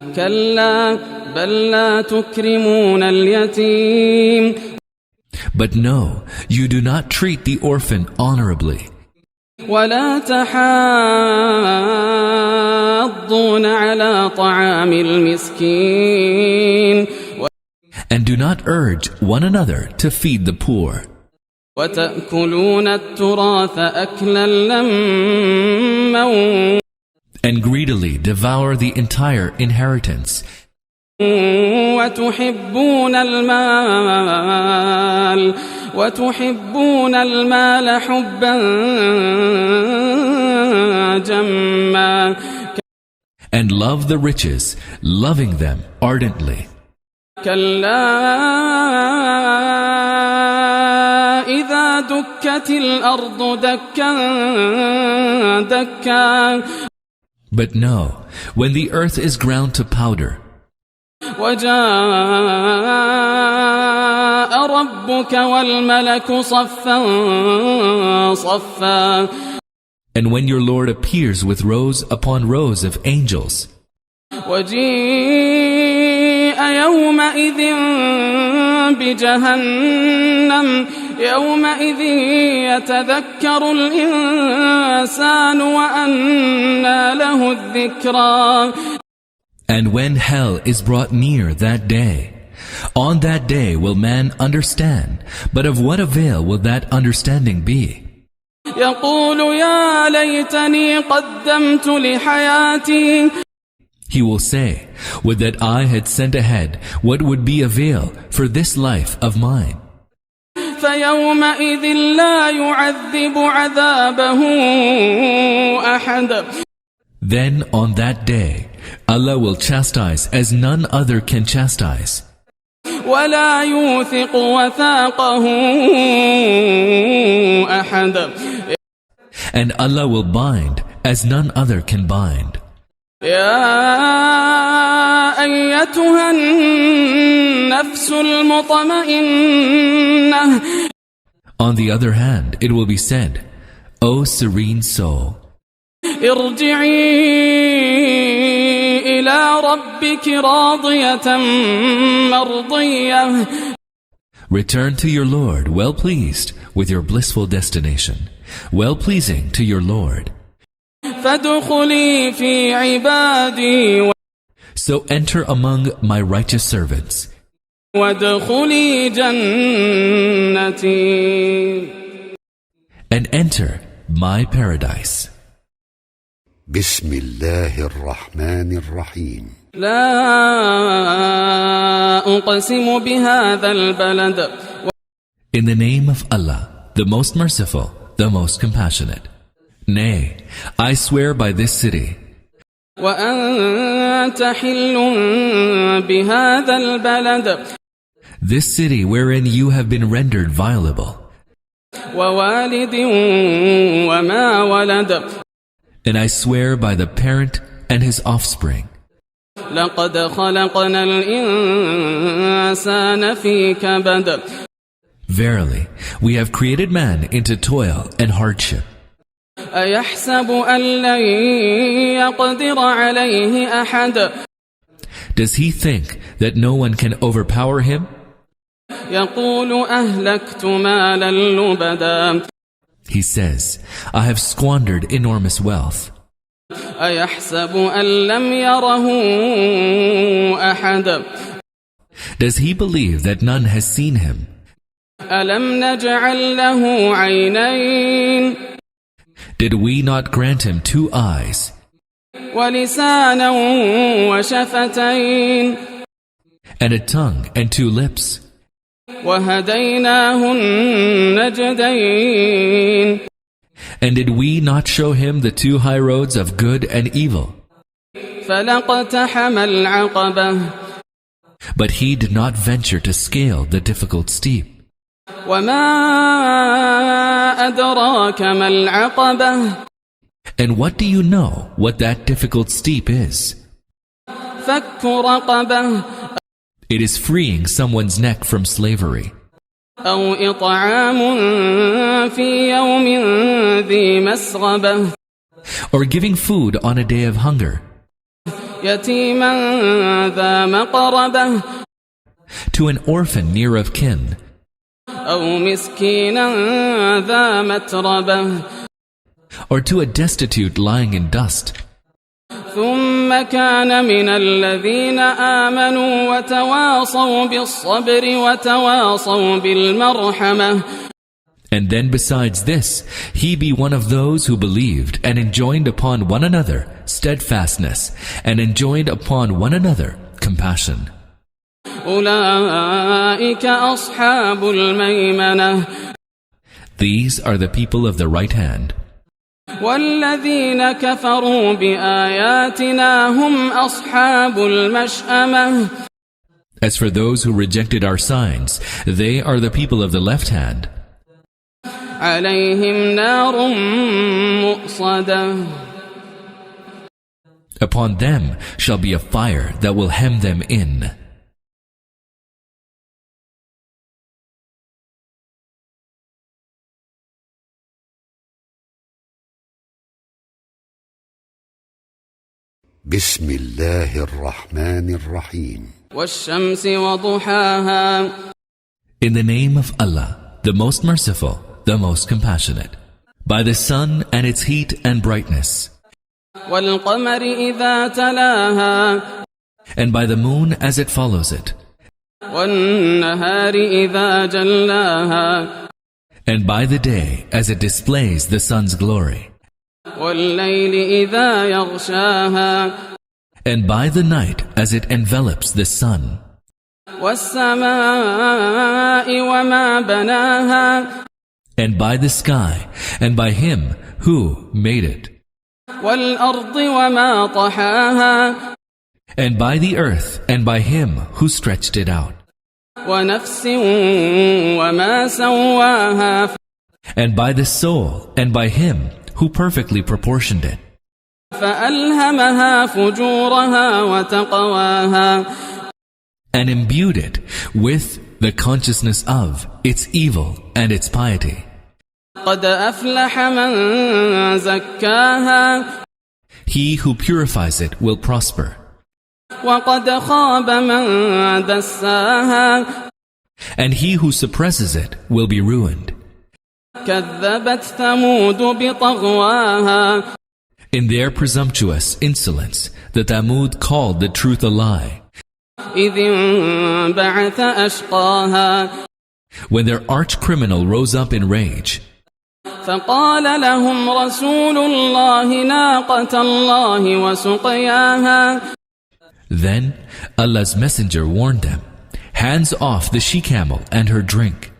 كَلَّا بَل لَّا تُكْرِمُونَ الْيَتِيمَ. But no, you do not treat the orphan honorably. وَلَا تَحَاضُّونَ عَلَى طَعَامِ الْمِسْكِينِ. And do not urge one another to feed the poor. وَتَأْكُلُونَ التُّرَاثَ أَكْلًا لَمًّا. And greedily devour the entire inheritance. وتحبون المال حبا جما. And love the riches, loving them ardently. كلا إذا دكت الأرض دكا دكا. But no, when the earth is ground to powder. وَجَاءَ رَبُّكَ وَالْمَلَكُ صَفًّا صَفًّا. And when your Lord appears with rows upon rows of angels. وَجِيءَ يَوْمَئِذٍ بِجَهَنَّمَ يَوْمَئِذٍ يَتَذَكَّرُ الْإِنسَانُ وَأَنَّى لَهُ الذِّكْرَى. And when hell is brought near that day, on that day will man understand, but of what avail will that understanding be? يقول يا ليتني قدمت لحياتي. He will say, would that I had sent ahead what would be avail for this life of mine. فيومئذ لا يعذب عذابه أحد. Then on that day, Allah will chastise as none other can chastise. ولا يوثق وثاقه أحد. And Allah will bind as none other can bind. يا أيتها النفس المطمئنة. On the other hand, it will be said, O serene soul, ارجعي إلى ربك راضية مرضية. return to your Lord well pleased with your blissful destination, well pleasing to your Lord. فادخلي في عبادي. So enter among my righteous servants. وادخلي جنتي. And enter my paradise. بسم الله الرحمن الرحيم. لا أقسم بهذا البلد. In the name of Allah, the most merciful, the most compassionate. Nay, I swear by this city. وأنت حل بهذا البلد. This city wherein you have been rendered violable. ووالد وما ولد. And I swear by the parent and his offspring. لقد خلقنا الإنسان في كبد. Verily, we have created man into toil and hardship. أيحسب أن لن يقدر عليه أحد. Does he think that no one can overpower him? يقول أهلكت مالا لبدا. He says, I have squandered enormous wealth. أيحسب أن لم يره أحد. Does he believe that none has seen him? ألم نجعل له عينين. Did we not grant him 2 eyes? ولسانا وشفتين. And a tongue and 2 lips? وهديناه النجدين. And did we not show him the 2 high roads of good and evil? فلاقتحم العقبة But he did not venture to scale the difficult steep. وما أدراك ما العقبة And what do you know what that difficult steep is? فك رقبة It is freeing someone's neck from slavery. أو إطعام في يوم ذي مسغبة Or giving food on a day of hunger. يتيما ذا مقربة To an orphan near of kin. أو مسكينا ذا متربة Or to a destitute lying in dust. ثم كان من الذين آمنوا وتواصوا بالصبر وتواصوا بالمرحمة And then besides this, he be one of those who believed and enjoined upon one another steadfastness and enjoined upon one another compassion. أولئك أصحاب الميمنة These are the people of the right hand. والذين كفروا بآياتنا هم أصحاب المشأمة As for those who rejected our signs, they are the people of the left hand. عليهم نار مؤصدة Upon them shall be a fire that will hem them in. بسم الله الرحمن الرحيم والشمس وضحاها In the name of Allah, the most merciful, the most compassionate. By the sun and its heat and brightness. والقمر إذا تلاها And by the moon as it follows it. والنهار إذا جلاها And by the day as it displays the sun's glory. والليل إذا يغشاها And by the night as it envelops the sun. والسماء وما بناها And by the sky and by him who made it. والأرض وما طحاها And by the earth and by him who stretched it out. ونفس وما سواها And by the soul and by him who perfectly proportioned it. فألهمها فجورها وتقواها And imbued it with the consciousness of its evil and its piety. قد أفلح من زكاها He who purifies it will prosper. وقد خاب من دساها And he who suppresses it will be ruined. كذبت ثمود بطغواها In their presumptuous insolence, the Thamud called the truth a lie. إذ انبعث أشقاها When their arch criminal rose up in rage. فقال لهم رسول الله ناقة الله وسقياها Then Allah's messenger warned them, hands off the she-camel and her drink.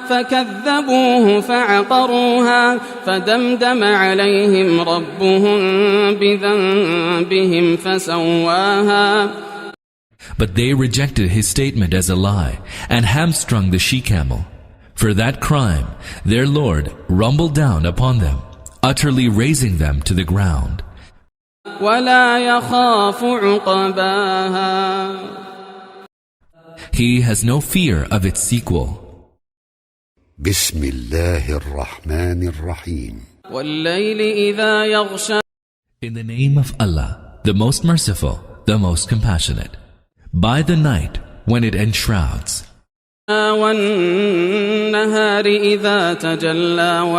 فكذبوه فعقروها فدمدم عليهم ربهم بذنبهم فسواها But they rejected his statement as a lie and hamstrung the she-camel. For that crime, their Lord rumbled down upon them, utterly razing them to the ground. ولا يخاف عقباها He has no fear of its sequel. بسم الله الرحمن الرحيم والليل إذا يغشى In the name of Allah, the most merciful, the most compassionate. By the night when it enshrouds. والنهار إذا تجلى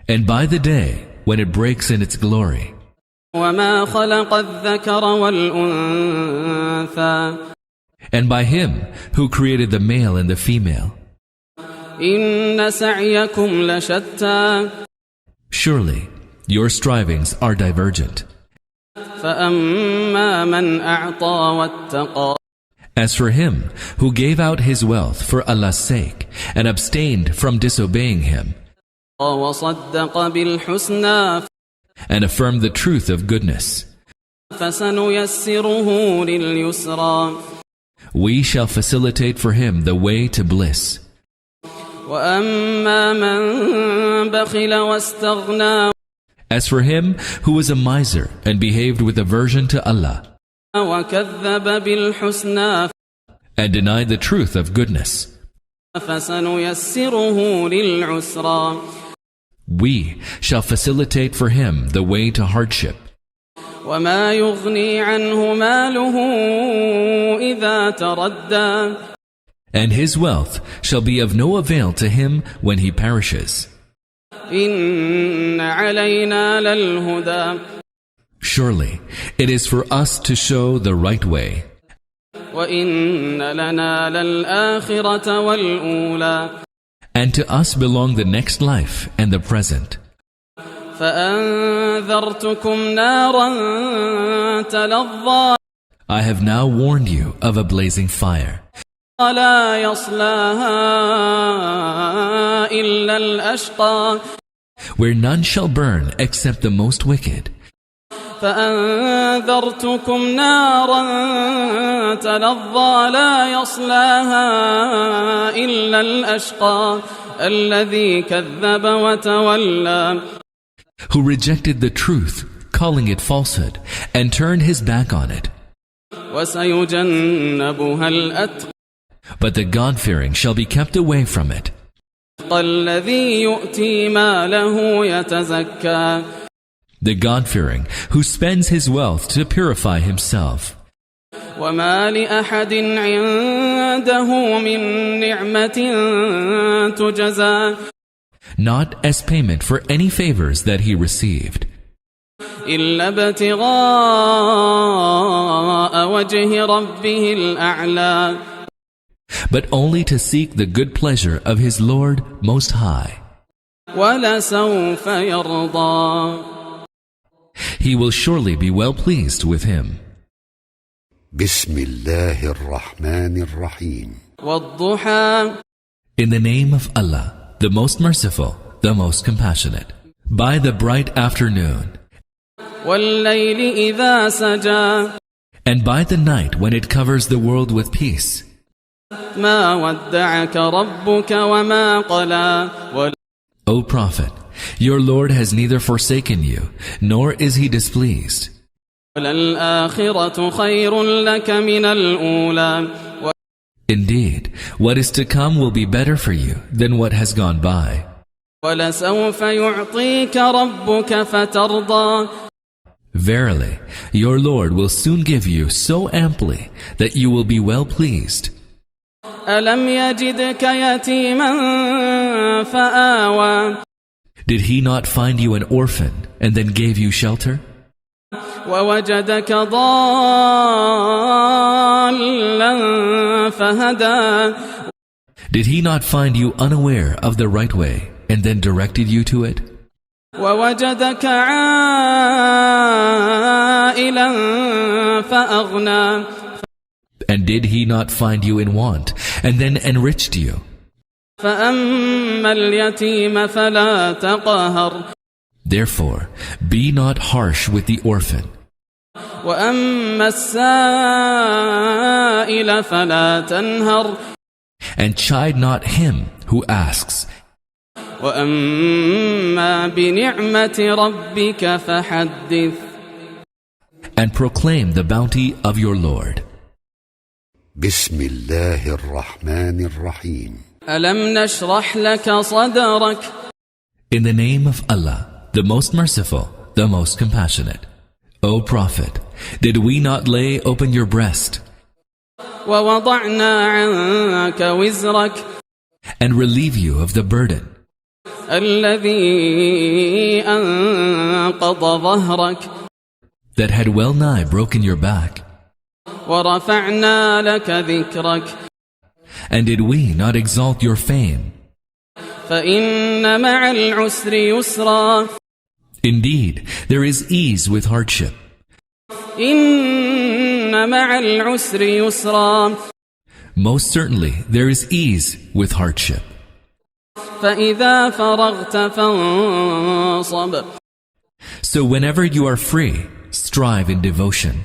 And by the day when it breaks in its glory. وما خلق الذكر والأنثى And by him who created the male and the female. إن سعيكم لشتى Surely your strivings are divergent. فأما من أعطى واتقى As for him who gave out his wealth for Allah's sake and abstained from disobeying him وصدق بالحسنى and affirmed the truth of goodness, فسنيسره لليسرى We shall facilitate for him the way to bliss. وأما من بخل واستغنى As for him who was a miser and behaved with aversion to Allah وكذب بالحسنى and denied the truth of goodness, فسنيسره للعسرى we shall facilitate for him the way to hardship. وما يغني عنه ماله إذا تردى And his wealth shall be of no avail to him when he perishes. إن علينا للهدى Surely it is for us to show the right way. وإن لنا للآخرة والأولى And to us belong the next life and the present. فأنذرتكم نارا تلظى I have now warned you of a blazing fire, لا يصلاها إلا الأشقى where none shall burn except the most wicked. فأنذرتكم نارا تلظى لا يصلاها إلا الأشقى الذي كذب وتولى Who rejected the truth, calling it falsehood, and turned his back on it. وسيجنبها الأتقى But the God-fearing shall be kept away from it. الذي يؤتي ماله يتزكى The God-fearing who spends his wealth to purify himself. وما لأحد عنده من نعمة تجزى Not as payment for any favors that he received, إلا ابتغاء وجه ربه الأعلى but only to seek the good pleasure of his Lord Most High. ولسوف يرضى He will surely be well pleased with him. بسم الله الرحمن الرحيم والضحى In the name of Allah, the most merciful, the most compassionate. By the bright afternoon, والليل إذا سجى and by the night when it covers the world with peace. ما ودعك ربك وما قلى O Prophet, your Lord has neither forsaken you, nor is he displeased. وللآخرة خير لك من الأولى Indeed, what is to come will be better for you than what has gone by. ولسوف يعطيك ربك فترضى Verily, your Lord will soon give you so amply that you will be well pleased. ألم يجدك يتيما فآوى Did he not find you an orphan and then gave you shelter? ووجدك ضالا فهدى Did he not find you unaware of the right way and then directed you to it? ووجدك عائلا فأغنى And did he not find you in want and then enriched you? فأما اليتيم فلا تقهر Therefore, be not harsh with the orphan. وأما السائل فلا تنهر And chide not him who asks. وأما بنعمة ربك فحدث And proclaim the bounty of your Lord. بسم الله الرحمن الرحيم ألم نشرح لك صدرك In the name of Allah, the most merciful, the most compassionate. O Prophet, did we not lay open your breast ووضعنا عنك وزرك and relieve you of the burden الذي أنقض ظهرك that had well nigh broken your back? ورفعنا لك ذكرك And did we not exalt your fame? فإن مع العسر يسرا Indeed, there is ease with hardship. إن مع العسر يسرا Most certainly, there is ease with hardship. فإذا فرغت فانصب So whenever you are free, strive in devotion.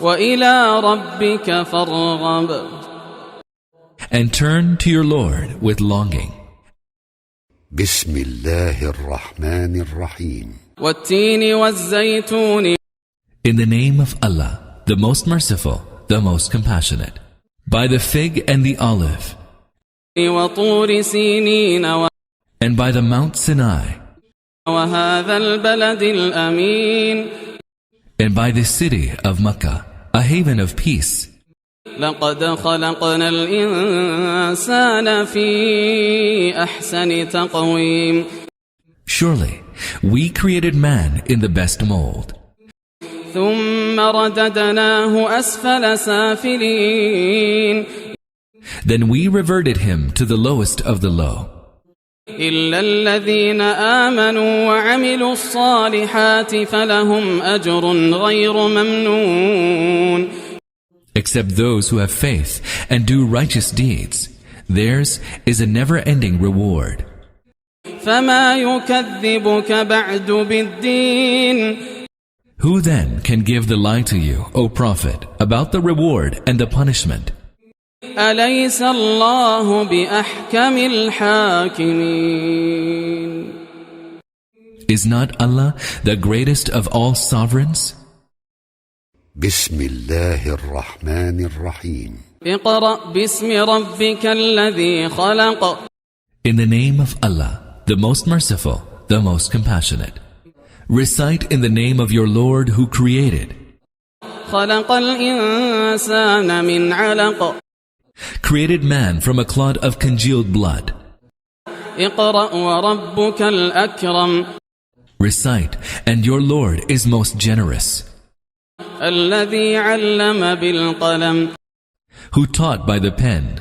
وإلى ربك فارغب. And turn to your Lord with longing. بسم الله الرحمن الرحيم. والتين والزيتون. In the name of Allah, the most merciful, the most compassionate. By the fig and the olive. وطور سينين. And by the Mount Sinai. وهذا البلد الأمين. And by the city of Makkah, a haven of peace. لقد خلقنا الإنسان في أحسن تقويم. Surely, we created man in the best mold. ثم رددناه أسفل سافلين. Then we reverted him to the lowest of the low. إلا الذين آمنوا وعملوا الصالحات فلهم أجر غير ممنون. Except those who have faith and do righteous deeds, theirs is a never-ending reward. فما يكذبك بعد بالدين. Who then can give the lie to you, O Prophet, about the reward and the punishment? أليس الله بأحكم الحاكمين. Is not Allah the greatest of all sovereigns? بسم الله الرحمن الرحيم. اقرأ باسم ربك الذي خلق. In the name of Allah, the most merciful, the most compassionate. Recite in the name of your Lord who created. خلق الإنسان من علق. Created man from a clot of congealed blood. اقرأ وربك الأكرم. Recite, and your Lord is most generous. الذي علم بالقلم. Who taught by the pen.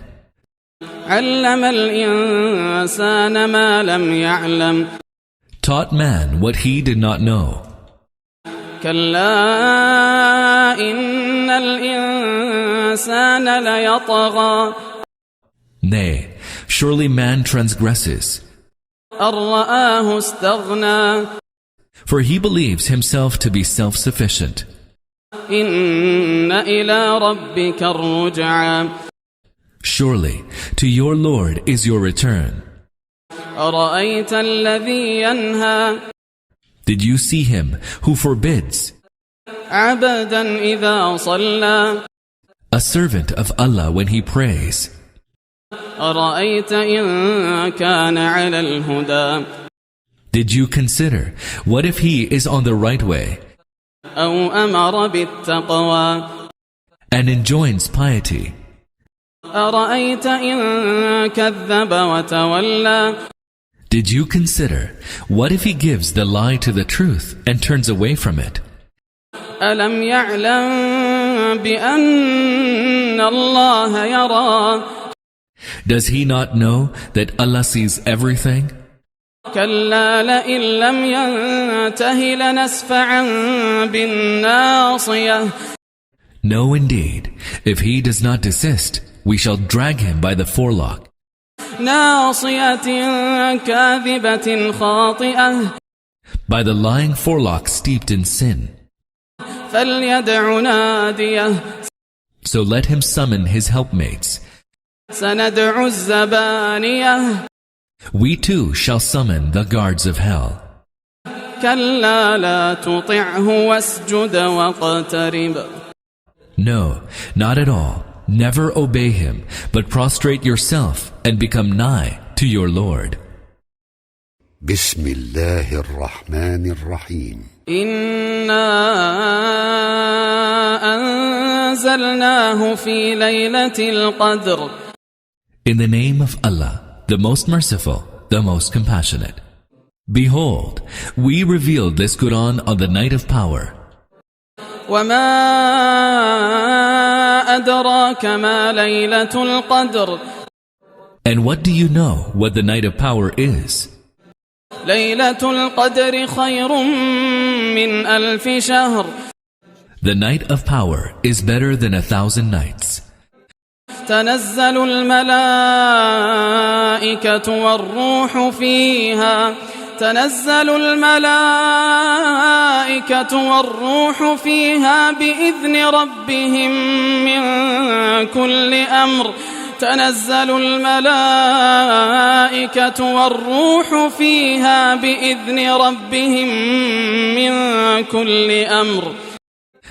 علم الإنسان ما لم يعلم. Taught man what he did not know. كلا إن الإنسان ليطغى. Nay, surely man transgresses. أن رآه استغنى. For he believes himself to be self-sufficient. إن إلى ربك الرجعى. Surely, to your Lord is your return. أرأيت الذي ينهى. Did you see him who forbids? عبدا إذا صلى. A servant of Allah when he prays. أرأيت إن كان على الهدى. Did you consider, what if he is on the right way? أو أمر بالتقوى. And enjoins piety. أرأيت إن كذب وتولى. Did you consider, what if he gives the lie to the truth and turns away from it? ألم يعلم بأن الله يرى. Does he not know that Allah sees everything? كلا لئن لم ينته لنسفعا بالناصية. No, indeed, if he does not desist, we shall drag him by the forelock. ناصية كاذبة خاطئة. By the lying forelock steeped in sin. فليدع ناديه. So let him summon his helpmates. سندع الزبانية. We too shall summon the guards of hell. كلا لا تطعه واسجد واقترب. No, not at all. Never obey him, but prostrate yourself and become nigh to your Lord. بسم الله الرحمن الرحيم. إنا أنزلناه في ليلة القدر. In the name of Allah, the most merciful, the most compassionate. Behold, we revealed this Quran on the night of power. وما أدراك ما ليلة القدر. And what do you know what the night of power is? ليلة القدر خير من ألف شهر. The night of power is better than 1,000 nights. تنزل الملائكة والروح فيها. تنزل الملائكة والروح فيها بإذن ربهم من كل أمر تنزل الملائكة والروح فيها بإذن ربهم من كل أمر.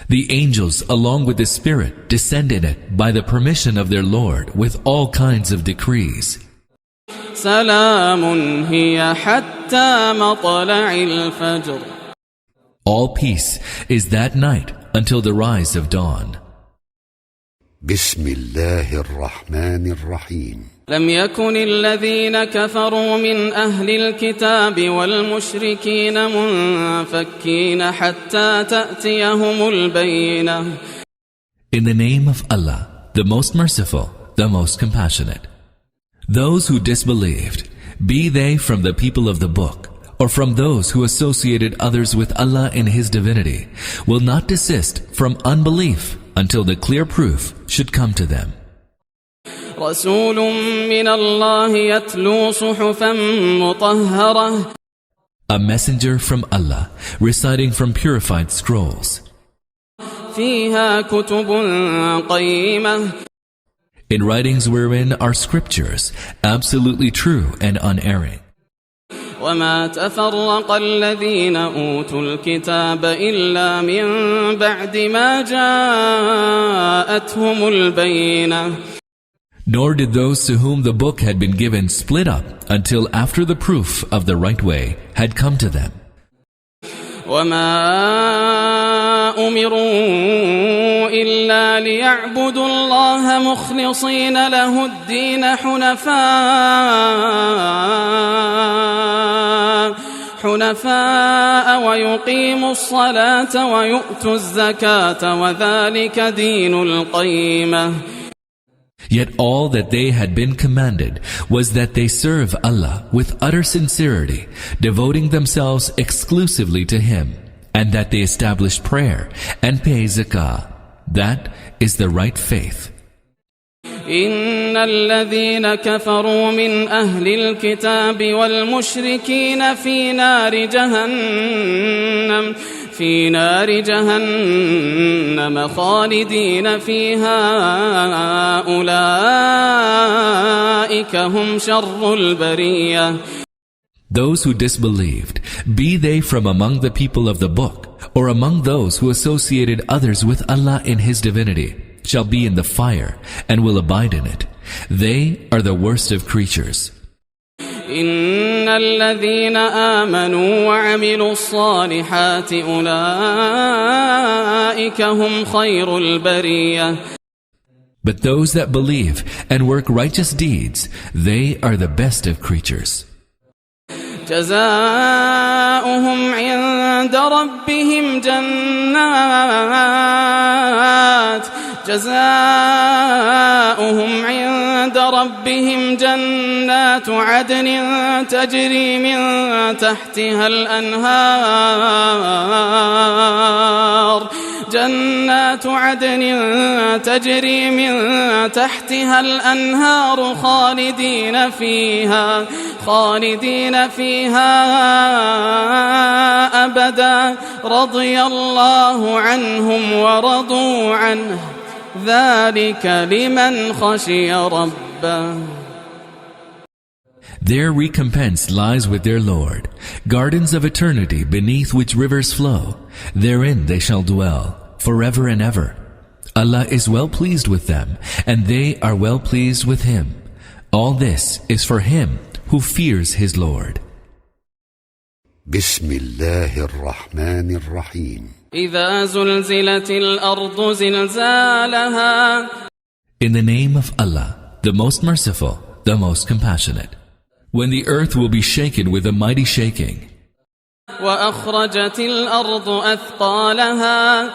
The angels along with the Spirit descend in it by the permission of their Lord with all kinds of decrees. سلام هي حتى مطلع الفجر. All peace is that night until the rise of dawn. بسم الله الرحمن الرحيم. لم يكن الذين كفروا من أهل الكتاب والمشركين منفكين حتى تأتيهم البينة. In the name of Allah, the most merciful, the most compassionate. Those who disbelieved, be they from the people of the book, or from those who associated others with Allah in His divinity, will not desist from unbelief until the clear proof should come to them. رسول من الله يتلو صحفا مطهرة. A messenger from Allah reciting from purified scrolls. فيها كتب قيمة. In writings wherein are scriptures, absolutely true and unerring. وما تفرق الذين أوتوا الكتاب إلا من بعد ما جاءتهم البينة. Nor did those to whom the book had been given split up until after the proof of the right way had come to them. وما أمروا إلا ليعبدوا الله مخلصين له الدين حنفاء ويقيموا الصلاة ويؤتوا الزكاة وذلك دين القيمة. Yet all that they had been commanded was that they serve Allah with utter sincerity, devoting themselves exclusively to Him, and that they establish prayer and pay zakah. That is the right faith. إن الذين كفروا من أهل الكتاب والمشركين في نار جهنم خالدين فيها أولئك هم شر البرية. Those who disbelieved, be they from among the people of the book, or among those who associated others with Allah in His divinity, shall be in the fire and will abide in it. They are the worst of creatures. إن الذين آمنوا وعملوا الصالحات أولئك هم خير البرية. But those that believe and work righteous deeds, they are the best of creatures. جزاؤهم عند ربهم جنات عدن تجري من تحتها الأنهار خالدين فيها أبدا رضي الله عنهم ورضوا عنه ذلك لمن خشي ربه. Their recompense lies with their Lord, gardens of eternity beneath which rivers flow. Therein they shall dwell forever and ever. Allah is well pleased with them, and they are well pleased with Him. All this is for him who fears his Lord. بسم الله الرحمن الرحيم. إذا زلزلت الأرض زلزالها. In the name of Allah, the most merciful, the most compassionate. When the earth will be shaken with a mighty shaking. وأخرجت الأرض أثقالها.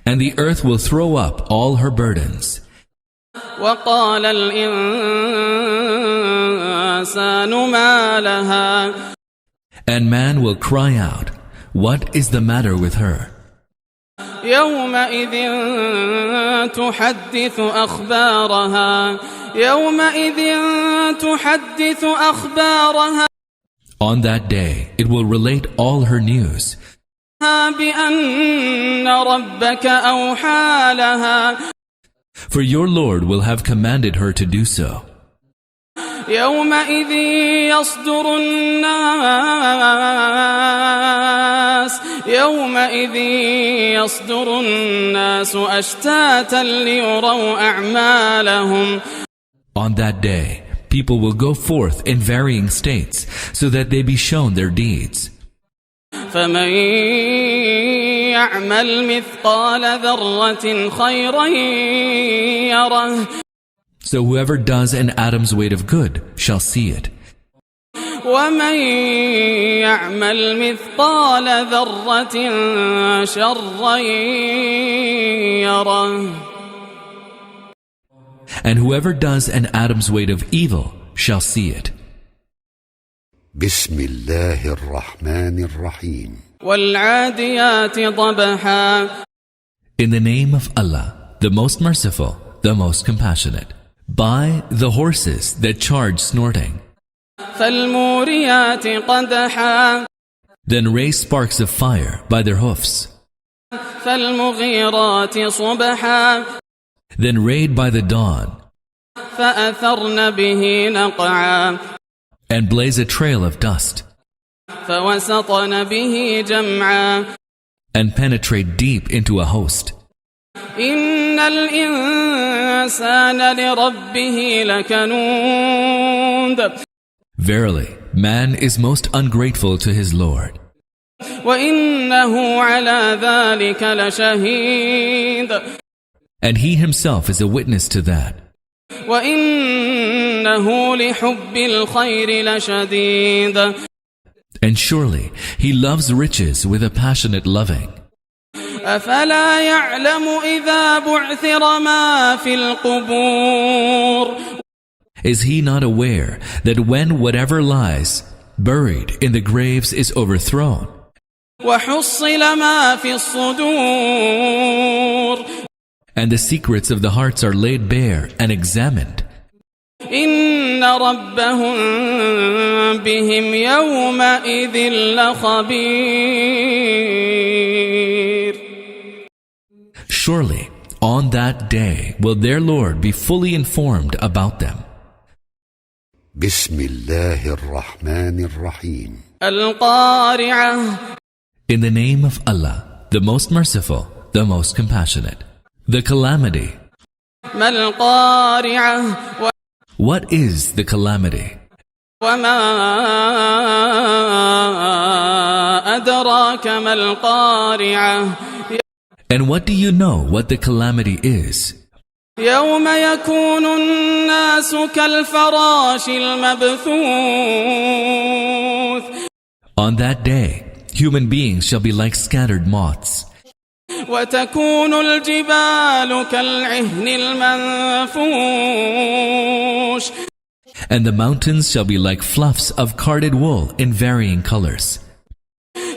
And the earth will throw up all her burdens. وقال الإنسان ما لها. And man will cry out, what is the matter with her? يومئذ تحدث أخبارها. On that day, it will relate all her news. بأن ربك أوحى لها For your Lord will have commanded her to do so. يومئذ يصدر الناس أشتاتا ليروا أعمالهم. On that day, people will go forth in varying states so that they be shown their deeds. فمن يعمل مثقال ذرة خيرا يره. So whoever does an atom's weight of good shall see it. ومن يعمل مثقال ذرة شرا يره. And whoever does an atom's weight of evil shall see it. بسم الله الرحمن الرحيم. والعاديات ضبحا. In the name of Allah, the most merciful, the most compassionate. By the horses that charge snorting. فالموريات قدحا. Then raise sparks of fire by their hoofs. فالمغيرات صبحا. Then raid by the dawn. فأثرن به نقعا. And blaze a trail of dust. فوسطن به جمعا. And penetrate deep into a host. إن الإنسان لربه لكنود. Verily, man is most ungrateful to his Lord. وإنه على ذلك لشهيد. And he himself is a witness to that. وإنه لحب الخير لشديد. And surely he loves riches with a passionate loving. أفلا يعلم إذا بعثر ما في القبور. Is he not aware that when whatever lies buried in the graves is overthrown, وحصل ما في الصدور. and the secrets of the hearts are laid bare and examined, إن ربهم بهم يومئذ لخبير. surely on that day will their Lord be fully informed about them. بسم الله الرحمن الرحيم. القارعة. In the name of Allah, the most merciful, the most compassionate. The calamity. ما القارعة. What is the calamity? وما أدراك ما القارعة. And what do you know what the calamity is? يوم يكون الناس كالفراش المبثوث. On that day, human beings shall be like scattered moths. وتكون الجبال كالعهن المنفوش. And the mountains shall be like fluffs of carded wool in varying colors.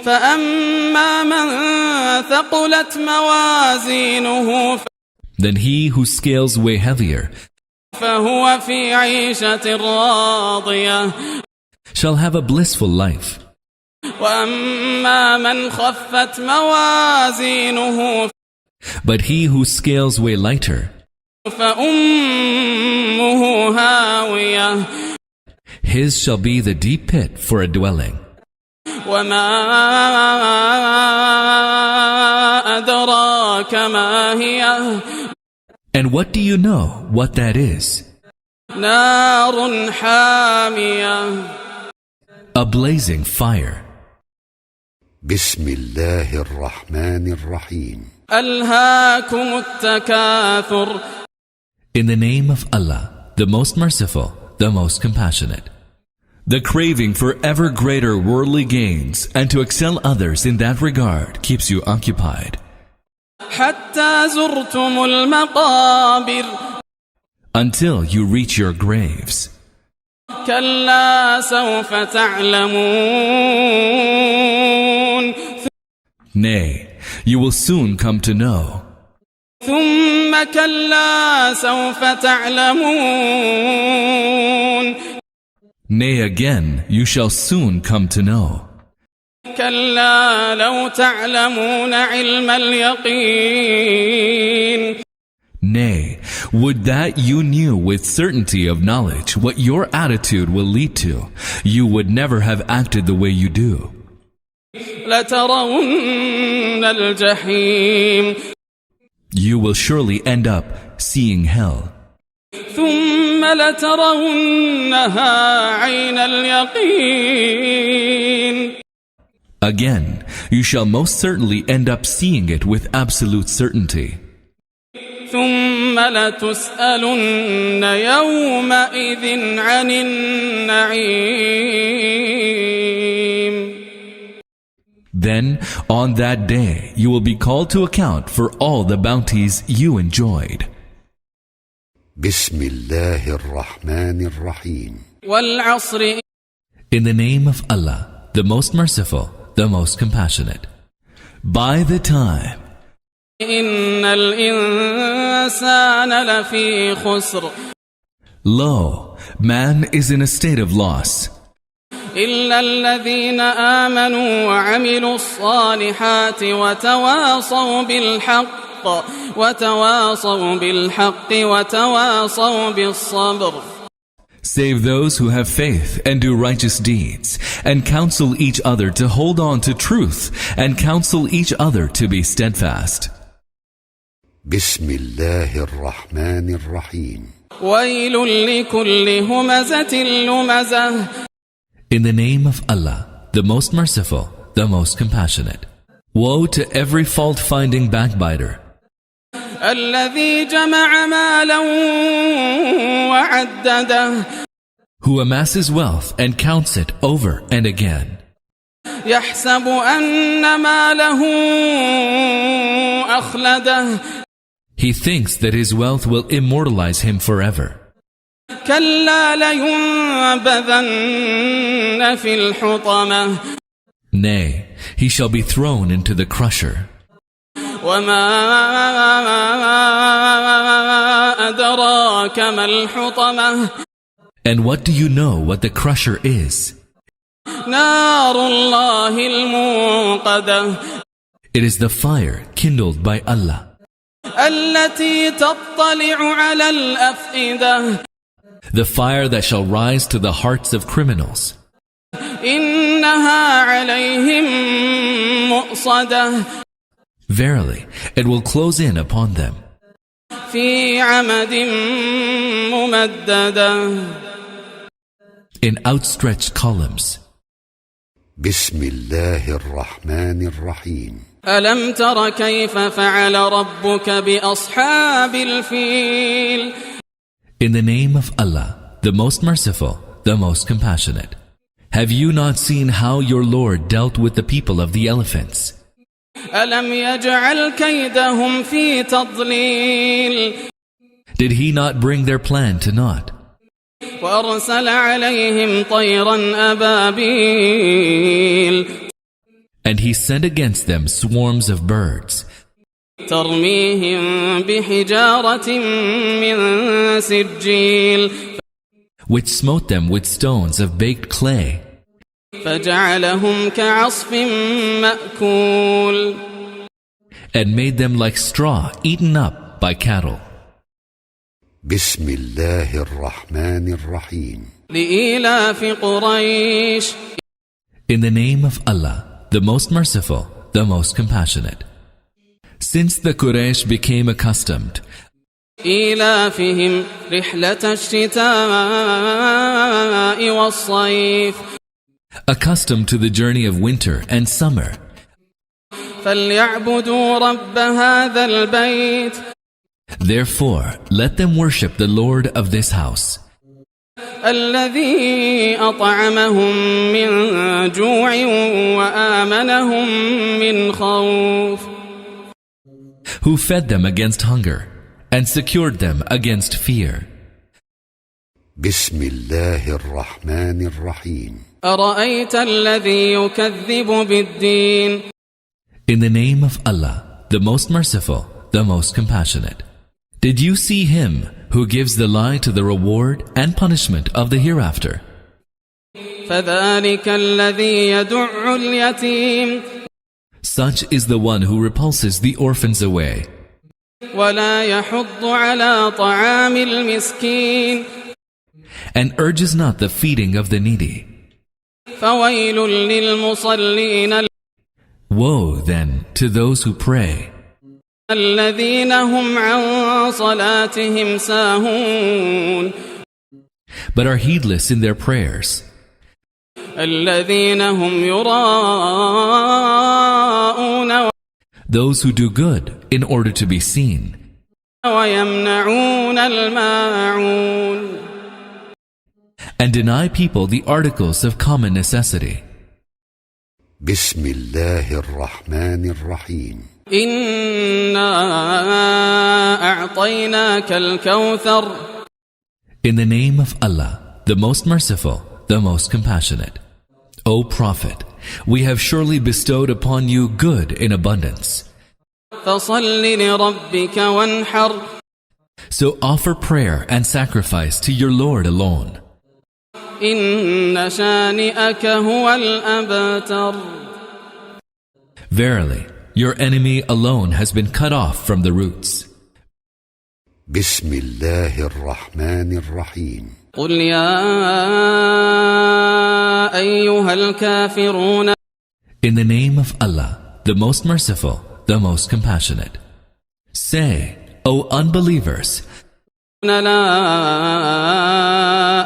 فأما من ثقلت موازينه Then he whose scales weigh heavier فهو في عيشة راضية. shall have a blissful life. وأما من خفت موازينه But he whose scales weigh lighter, فأمه هاوية. his shall be the deep pit for a dwelling. وما أدراك ما هي. And what do you know what that is? نار حامية. A blazing fire. بسم الله الرحمن الرحيم. ألهاكم التكاثر. In the name of Allah, the most merciful, the most compassionate. The craving for ever greater worldly gains and to excel others in that regard keeps you occupied. حتى زرتم المقابر. Until you reach your graves. كلا سوف تعلمون. Nay, you will soon come to know. ثم كلا سوف تعلمون. Nay, again, you shall soon come to know. كلا لو تعلمون علم اليقين. Nay, would that you knew with certainty of knowledge what your attitude will lead to, you would never have acted the way you do. لترون الجحيم. You will surely end up seeing hell. ثم لترونها عين اليقين. Again, you shall most certainly end up seeing it with absolute certainty. ثم لتسألن يومئذ عن النعيم. Then, on that day, you will be called to account for all the bounties you enjoyed. بسم الله الرحمن الرحيم. والعصر. In the name of Allah, the most merciful, the most compassionate. By the time. إن الإنسان لفي خسر. Lo, man is in a state of loss. إلا الذين آمنوا وعملوا الصالحات وتواصوا بالحق وتواصوا بالصبر. Save those who have faith and do righteous deeds, and counsel each other to hold on to truth, and counsel each other to be steadfast. بسم الله الرحمن الرحيم. ويل لكل همزة لمزة. In the name of Allah, the most merciful, the most compassionate. Woe to every fault-finding backbiter. الذي جمع مالا وعدده. Who amasses wealth and counts it over and again. يحسب أن ماله أخلده. He thinks that his wealth will immortalize him forever. كلا لينبذن في الحطمة. Nay, he shall be thrown into the crusher. وما أدراك ما الحطمة. And what do you know what the crusher is? نار الله الموقدة. It is the fire kindled by Allah. التي تطلع على الأفئدة. The fire that shall rise to the hearts of criminals. إنها عليهم مؤصدة. Verily, it will close in upon them. في عمد ممددة. In outstretched columns. بسم الله الرحمن الرحيم. ألم تر كيف فعل ربك بأصحاب الفيل. In the name of Allah, the most merciful, the most compassionate. Have you not seen how your Lord dealt with the people of the elephants? ألم يجعل كيدهم في تضليل. Did he not bring their plan to naught? وأرسل عليهم طيرا أبابيل. And he sent against them swarms of birds. ترميهم بحجارة من سجيل. Which smote them with stones of baked clay. فجعلهم كعصف مأكول. And made them like straw eaten up by cattle. بسم الله الرحمن الرحيم. لإيلاف قريش. In the name of Allah, the most merciful, the most compassionate. Since the Quraysh became accustomed إيلافهم رحلة الشتاء والصيف. Accustomed to the journey of winter and summer. فليعبدوا رب هذا البيت. Therefore, let them worship the Lord of this house. الذي أطعمهم من جوع وآمنهم من خوف. Who fed them against hunger and secured them against fear. بسم الله الرحمن الرحيم. أرأيت الذي يكذب بالدين. In the name of Allah, the most merciful, the most compassionate. Did you see him who gives the lie to the reward and punishment of the hereafter? فذلك الذي يدع اليتيم Such is the one who repulses the orphans away, ولا يحض على طعام المسكين and urges not the feeding of the needy. فويل للمصلين Woe then to those who pray, الذين هم عن صلاتهم ساهون but are heedless in their prayers, الذين هم يراءون those who do good in order to be seen, ويمنعون الماعون and deny people the articles of common necessity. بسم الله الرحمن الرحيم إنا أعطيناك الكوثر In the name of Allah, the most merciful, the most compassionate. O Prophet, we have surely bestowed upon you good in abundance. فصل لربك وانحر So offer prayer and sacrifice to your Lord alone. إن شانئك هو الأبتر Verily, your enemy alone has been cut off from the roots. بسم الله الرحمن الرحيم قل يا أيها الكافرون In the name of Allah, the most merciful, the most compassionate. Say, O unbelievers, لا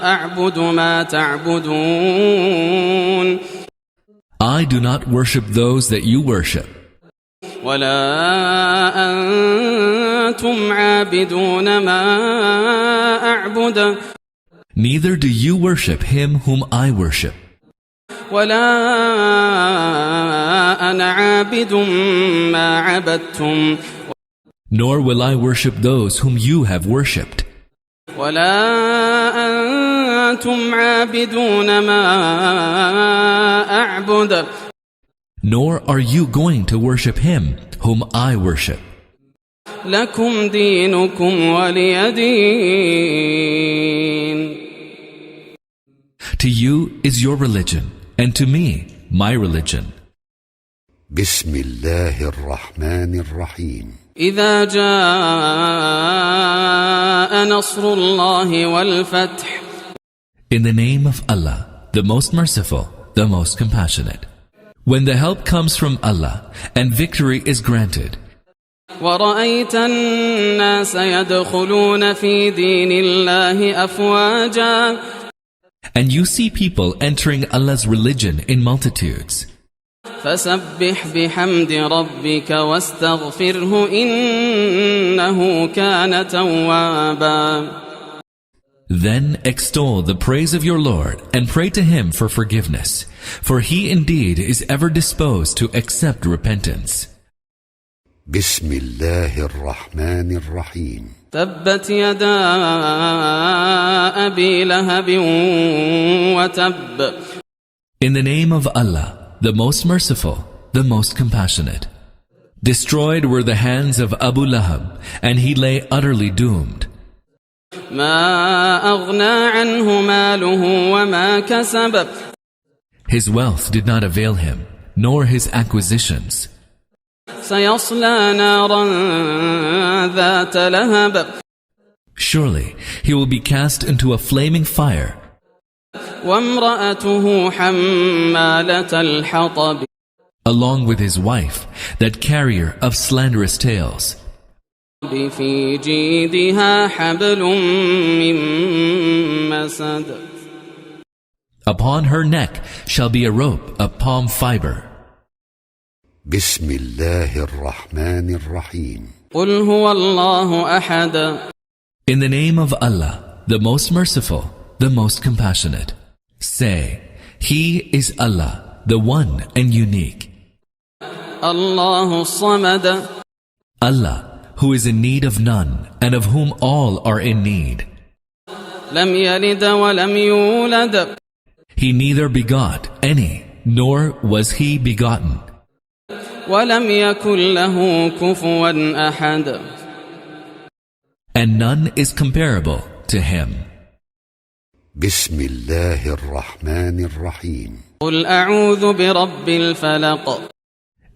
أعبد ما تعبدون I do not worship those that you worship, ولا أنتم عابدون ما أعبد neither do you worship him whom I worship, ولا أنا عابد ما عبدتم nor will I worship those whom you have worshipped, ولا أنتم عابدون ما أعبد nor are you going to worship him whom I worship. لكم دينكم ولي دين To you is your religion, and to me my religion. بسم الله الرحمن الرحيم إذا جاء نصر الله والفتح In the name of Allah, the most merciful, the most compassionate. When the help comes from Allah and victory is granted, ورأيت الناس يدخلون في دين الله أفواجا and you see people entering Allah's religion in multitudes, فسبح بحمد ربك واستغفره إنه كان توابا then extol the praise of your Lord and pray to him for forgiveness, for he indeed is ever disposed to accept repentance. بسم الله الرحمن الرحيم تبت يدا أبي لهب وتب In the name of Allah, the most merciful, the most compassionate. Destroyed were the hands of Abu Lahab, and he lay utterly doomed. ما أغنى عنه ماله وما كسب His wealth did not avail him, nor his acquisitions. سيصلى نارا ذات لهب Surely he will be cast into a flaming fire, وامرأته حمالة الحطب along with his wife, that carrier of slanderous tales. في جيدها حبل من مسد Upon her neck shall be a rope of palm fiber. بسم الله الرحمن الرحيم قل هو الله أحد In the name of Allah, the most merciful, the most compassionate. Say, He is Allah, the one and unique. الله الصمد Allah, who is in need of none, and of whom all are in need. لم يلد ولم يولد He neither begot any, nor was he begotten. ولم يكن له كفوا أحد And none is comparable to him. بسم الله الرحمن الرحيم قل أعوذ برب الفلق.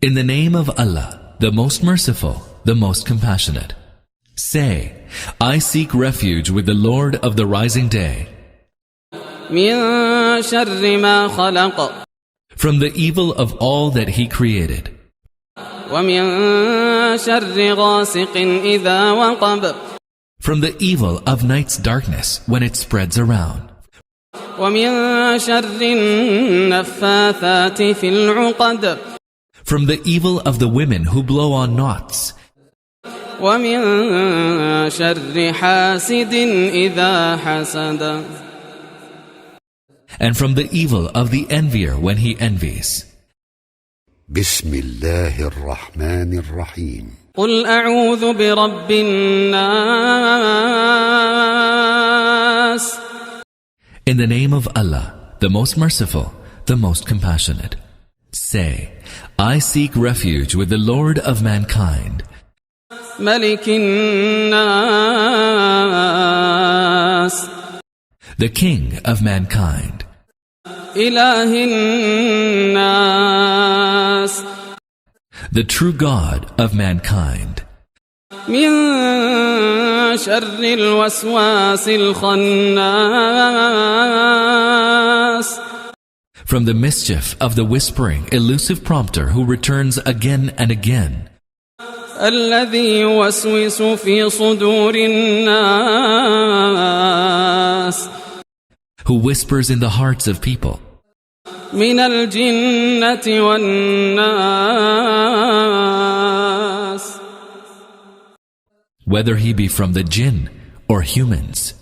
In the name of Allah, the most merciful, the most compassionate. Say, I seek refuge with the Lord of the rising day. من شر ما خلق. From the evil of all that He created. ومن شر غاسق إذا وقب. From the evil of night's darkness when it spreads around. ومن شر النفاثات في العقد. From the evil of the women who blow on knots. ومن شر حاسد إذا حسد. And from the evil of the envier when he envies. بسم الله الرحمن الرحيم قل أعوذ برب الناس. In the name of Allah, the most merciful, the most compassionate. Say, I seek refuge with the Lord of mankind. ملك الناس. The King of mankind. إله الناس. The true God of mankind. من شر الوسواس الخناس. From the mischief of the whispering, elusive prompter who returns again and again. الذي يوسوس في صدور الناس. Who whispers in the hearts of people. من الجنة والناس. Whether he be from the jinn or humans.